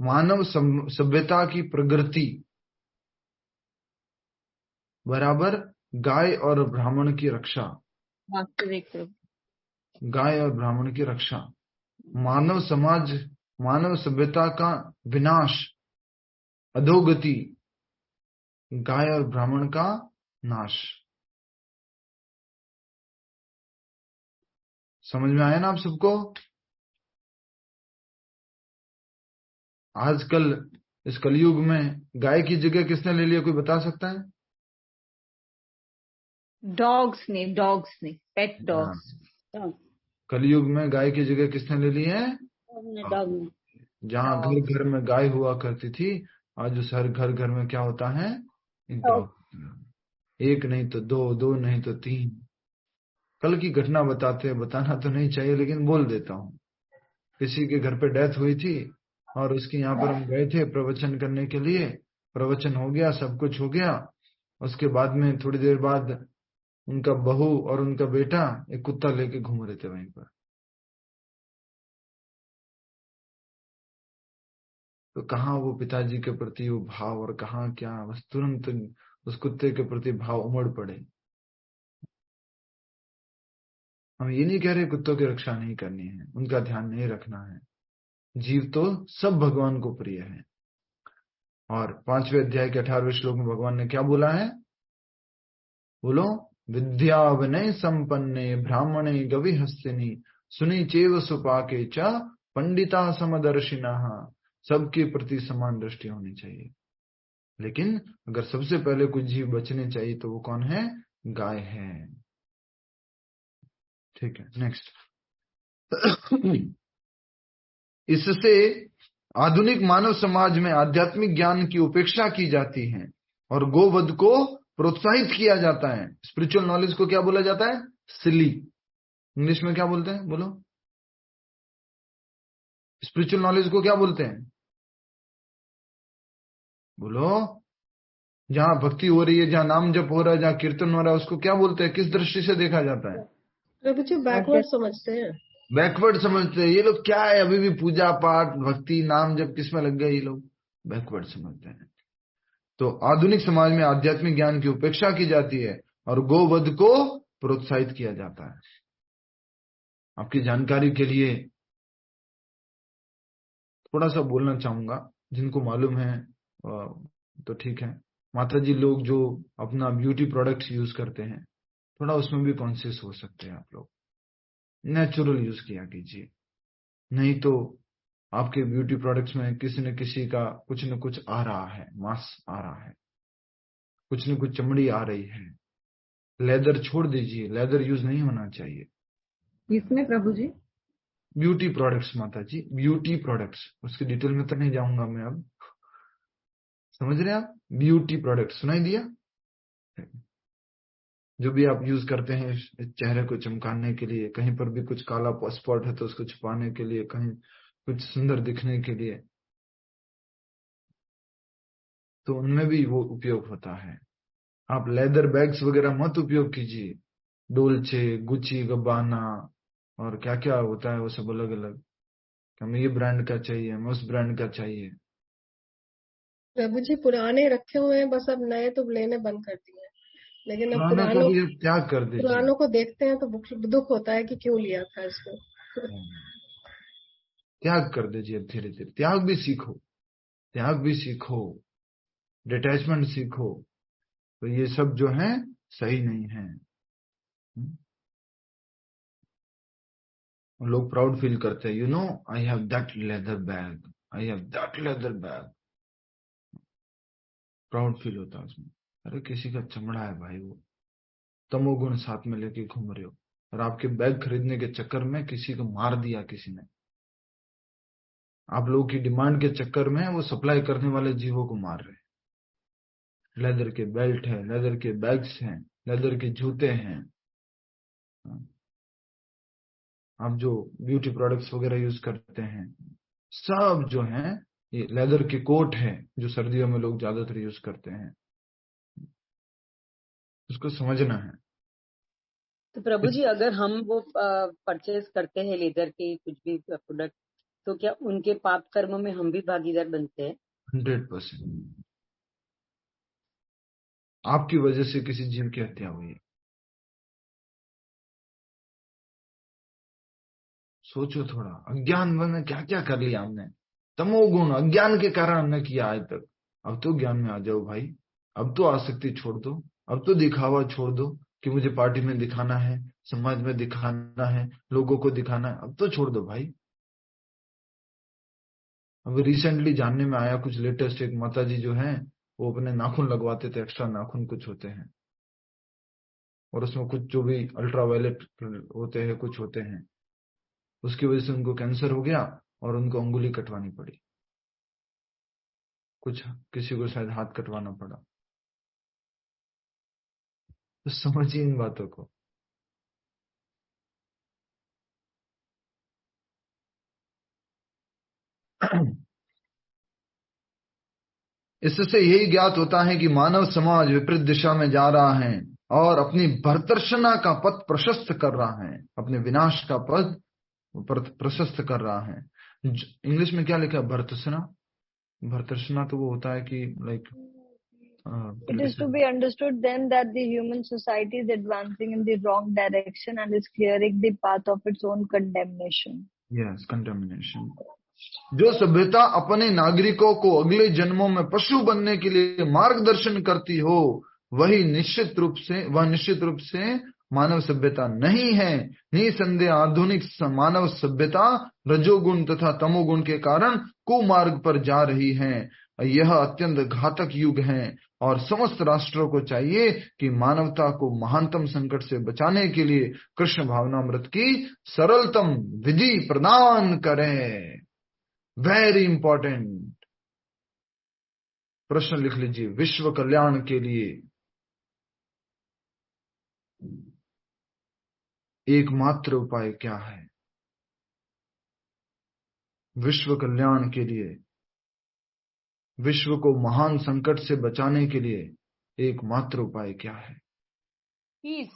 मानव सभ्यता की प्रगति बराबर गाय और ब्राह्मण की रक्षा। वास्तविक गाय और ब्राह्मण की रक्षा। मानव समाज, मानव सभ्यता का विनाश, अधोगति, गाय और ब्राह्मण का नाश। समझ में आया ना आप सबको? आजकल इस कलयुग में गाय की जगह किसने ले लिया, कोई बता सकता है? डॉग्स ने पेट डॉग्स। कलयुग में गाय की जगह किसने ले ली है? जहाँ घर घर में गाय हुआ करती थी, आज उस हर घर घर में क्या होता है? एक नहीं तो 2, 2 नहीं तो 3। कल की घटना बताते हैं, बताना तो नहीं चाहिए लेकिन बोल देता हूँ। किसी के घर पे डेथ हुई थी और उसके यहाँ पर हम गए थे प्रवचन करने के लिए। प्रवचन हो गया, सब कुछ हो गया। उसके बाद में थोड़ी देर बाद उनका बहू और उनका बेटा एक कुत्ता लेके घूम रहे थे वहीं पर। तो कहाँ वो पिताजी के प्रति वो भाव और कहाँ क्या, बस तुरंत उस कुत्ते के प्रति भाव उमड़ पड़े। हम ये नहीं कह रहे कुत्तों की रक्षा नहीं करनी है, उनका ध्यान नहीं रखना है। जीव तो सब भगवान को प्रिय है। और 5वें अध्याय के 18वें श्लोक में भगवान ने क्या बोला है? बोलो, विद्या विनय संपन्ने ब्राह्मणे गविहस्तिनि सुनि चेव सुपाके च पंडिता समदर्शिनः। सबके प्रति समान दृष्टि होनी चाहिए। लेकिन अगर सबसे पहले कुछ जीव बचने चाहिए तो वो कौन है? गाय है। ठीक है, नेक्स्ट। इससे आधुनिक मानव समाज में आध्यात्मिक ज्ञान की उपेक्षा की जाती है और गोवध को प्रोत्साहित किया जाता है। स्पिरिचुअल नॉलेज को क्या बोला जाता है? सिली। इंग्लिश में क्या बोलते हैं, बोलो? स्पिरिचुअल नॉलेज को क्या बोलते हैं, बोलो? जहां भक्ति हो रही है, जहां नाम जप हो रहा है, जहां कीर्तन हो रहा है, उसको क्या बोलते हैं? किस दृष्टि से देखा जाता है? प्रभु जी बैकवर्ड समझते हैं। बैकवर्ड समझते हैं। ये लोग क्या है, अभी भी पूजा पाठ भक्ति नाम जप किसमें लग गए ये लोग? बैकवर्ड समझते हैं। तो आधुनिक समाज में आध्यात्मिक ज्ञान की उपेक्षा की जाती है और गोवध को प्रोत्साहित किया जाता है। आपकी जानकारी के लिए थोड़ा सा बोलना चाहूंगा, जिनको मालूम है तो ठीक है। माता जी लोग जो अपना ब्यूटी प्रोडक्ट्स यूज करते हैं, थोड़ा उसमें भी कॉन्शियस हो सकते हैं आप लोग। नेचुरल यूज किया कीजिए, नहीं तो आपके ब्यूटी प्रोडक्ट्स में किसी न किसी का कुछ न कुछ आ रहा है, मांस आ रहा है, कुछ न कुछ चमड़ी आ रही है। लेदर छोड़ दीजिए, लेदर यूज नहीं होना चाहिए। इसमें प्रभु जी ब्यूटी प्रोडक्ट्स माता जी, ब्यूटी प्रोडक्ट्स, उसकी डिटेल में तो नहीं जाऊंगा मैं अब, समझ रहे हैं आप? ब्यूटी प्रोडक्ट्स सुनाई दिया? जो भी आप यूज करते हैं चेहरे को चमकाने के लिए, कहीं पर भी कुछ काला स्पॉट है तो उसको छुपाने के लिए, कहीं कुछ सुंदर दिखने के लिए, तो उनमें भी वो उपयोग होता है। आप लेदर बैग्स वगैरह मत उपयोग कीजिए, डोल्चे, गुची, गब्बाना और क्या क्या होता है वो सब अलग अलग। हमें ये ब्रांड का चाहिए, हमें उस ब्रांड का चाहिए। प्रभु जी पुराने रखे हुए हैं, बस अब नए तो लेने बंद कर दिए हैं। लेकिन अब पुराने को भी त्याग कर दीजिए। पुरानों को देखते हैं तो दुख होता है कि क्यों लिया था इसको। त्याग कर दीजिए धीरे धीरे। त्याग भी सीखो, त्याग भी सीखो, डिटैचमेंट सीखो। तो ये सब जो है सही नहीं है। लोग प्राउड फील करते हैं, you know I have that leather bag, I have that leather bag, proud feel होता है उसमें। अरे किसी का चमड़ा है भाई, वो तमोगुण साथ में लेके घूम रहे हो, और आपके बैग खरीदने के चक्कर में किसी को मार दिया किसी ने। आप लोगों की डिमांड के चक्कर में वो सप्लाई करने वाले जीवों को मार रहे हैं। लेदर के बेल्ट है, लेदर के बैग्स हैं, लेदर के जूते हैं। आप जो ब्यूटी प्रोडक्ट्स वगैरह यूज करते हैं, सब जो है ये लेदर के कोट है, जो सर्दियों में लोग ज्यादातर यूज करते हैं। उसको समझना है। तो प्रभु जी अगर हम वो परचेज करते हैं लेदर के कुछ भी प्रोडक्ट, तो क्या उनके पाप कर्म में हम भी भागीदार बनते हैं? 100%। आपकी वजह से किसी जीव की हत्या हुई है, सोचो थोड़ा। अज्ञान में क्या क्या कर लिया हमने, तमोगुण अज्ञान के कारण हमने किया आज तक। अब तो ज्ञान में आ जाओ भाई, अब तो आसक्ति छोड़ दो, अब तो दिखावा छोड़ दो कि मुझे पार्टी में दिखाना है, समाज में दिखाना है, लोगों को दिखाना है। अब तो छोड़ दो भाई। अब रिसेंटली जानने में आया कुछ लेटेस्ट, एक माता जी जो है वो अपने नाखून लगवाते थे, एक्स्ट्रा नाखून कुछ होते हैं, और उसमें कुछ जो भी अल्ट्रावायलेट होते हैं कुछ होते हैं, उसकी वजह से उनको कैंसर हो गया और उनको अंगुली कटवानी पड़ी, कुछ किसी को शायद हाथ कटवाना पड़ा। तो समझिए इन बातों को। इससे यही ज्ञात होता है कि मानव समाज विपरीत दिशा में जा रहा है और अपनी भर्तर्षणा का पथ प्रशस्त कर रहा है, अपने विनाश का पथ प्रशस्त कर रहा है। इंग्लिश में क्या लिखा है? भर्तर्षणा। भर्तर्षणा तो वो होता है कि like It is to be understood then that the human society is advancing in the wrong direction and is clearing the path of its own condemnation. Yes, condemnation. जो सभ्यता अपने नागरिकों को अगले जन्मों में पशु बनने के लिए मार्गदर्शन करती हो, वह निश्चित रूप से मानव सभ्यता नहीं है। निसंदेह आधुनिक मानव सभ्यता रजोगुण तथा तमोगुण के कारण कुमार्ग पर जा रही है। यह अत्यंत घातक युग है और समस्त राष्ट्रों को चाहिए कि मानवता को महानतम संकट से बचाने के लिए कृष्ण भावनामृत की सरलतम विधि प्रदान करें। वेरी इंपॉर्टेंट प्रश्न लिख लीजिए, विश्व कल्याण के लिए एकमात्र उपाय क्या है? विश्व कल्याण के लिए, विश्व को महान संकट से बचाने के लिए एकमात्र उपाय क्या है? पीस।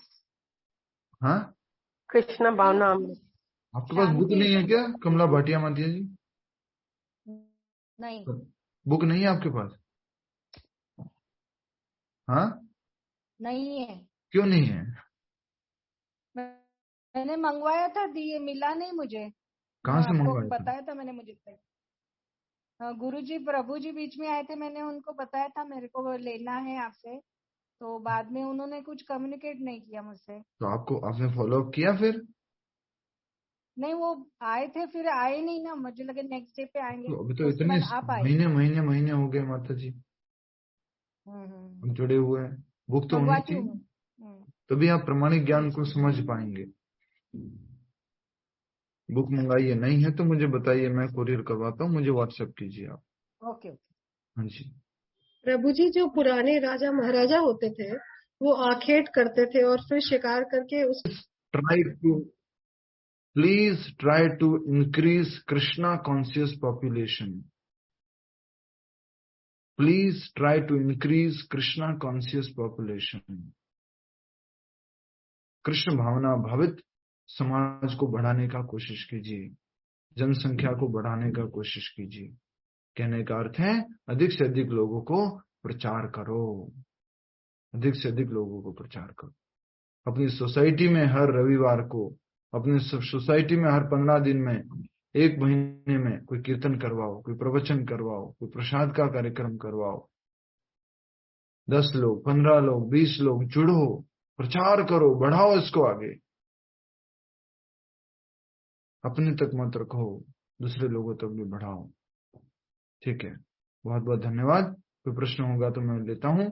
हाँ, कृष्ण भावना। आपके पास बुक नहीं है क्या कमला भाटिया मातिया जी? नहीं, बुक नहीं है आपके पास? हाँ, नहीं है। क्यों नहीं है? मैंने मंगवाया था, दिए, मिला नहीं मुझे। कहाँ से आपको मंगवाया था? बताया था मैंने, मुझे गुरुजी प्रभु जी बीच में आए थे, मैंने उनको बताया था मेरे को लेना है आपसे, तो बाद में उन्होंने कुछ कम्युनिकेट नहीं किया मुझसे। तो आपने फॉलो अप किया फिर? नहीं, वो आए थे फिर आए नहीं ना, मुझे लगे नेक्स्ट डे पे आएंगे। तो अभी तो उसके इतने बाद आप आए। महीने हो गए माता जी, हम जुड़े हुए हैं। बुक तो होनी मंगवाती थी, हूँ। तभी आप प्रामाणिक ज्ञान को समझ पाएंगे। बुक मंगाइए, नहीं है तो मुझे बताइए, मैं कोरियर करवाता हूँ, मुझे व्हाट्सएप कीजिए आप। ओके। हाँ जी। प्रभु जी, जो पुराने राजा महाराजा होते थे वो आखेट करते थे और फिर शिकार करके उस Please try to increase Krishna conscious population. Please try to increase Krishna conscious population. Krishna भावना भावित समाज को बढ़ाने का कोशिश कीजिए, जनसंख्या को बढ़ाने का कोशिश कीजिए। कहने का अर्थ है अधिक से अधिक लोगों को प्रचार करो, अधिक से अधिक लोगों को प्रचार करो। अपनी सोसाइटी में हर रविवार को, अपनी सोसाइटी में हर 15 दिन में, एक महीने में कोई कीर्तन करवाओ, कोई प्रवचन करवाओ, कोई प्रसाद का कार्यक्रम करवाओ। 10 लोग, 15 लोग, 20 लोग जुड़ो, प्रचार करो, बढ़ाओ इसको आगे। अपने तक मत रखो, दूसरे लोगों तक भी बढ़ाओ। ठीक है, बहुत बहुत धन्यवाद। कोई प्रश्न होगा तो मैं लेता हूँ।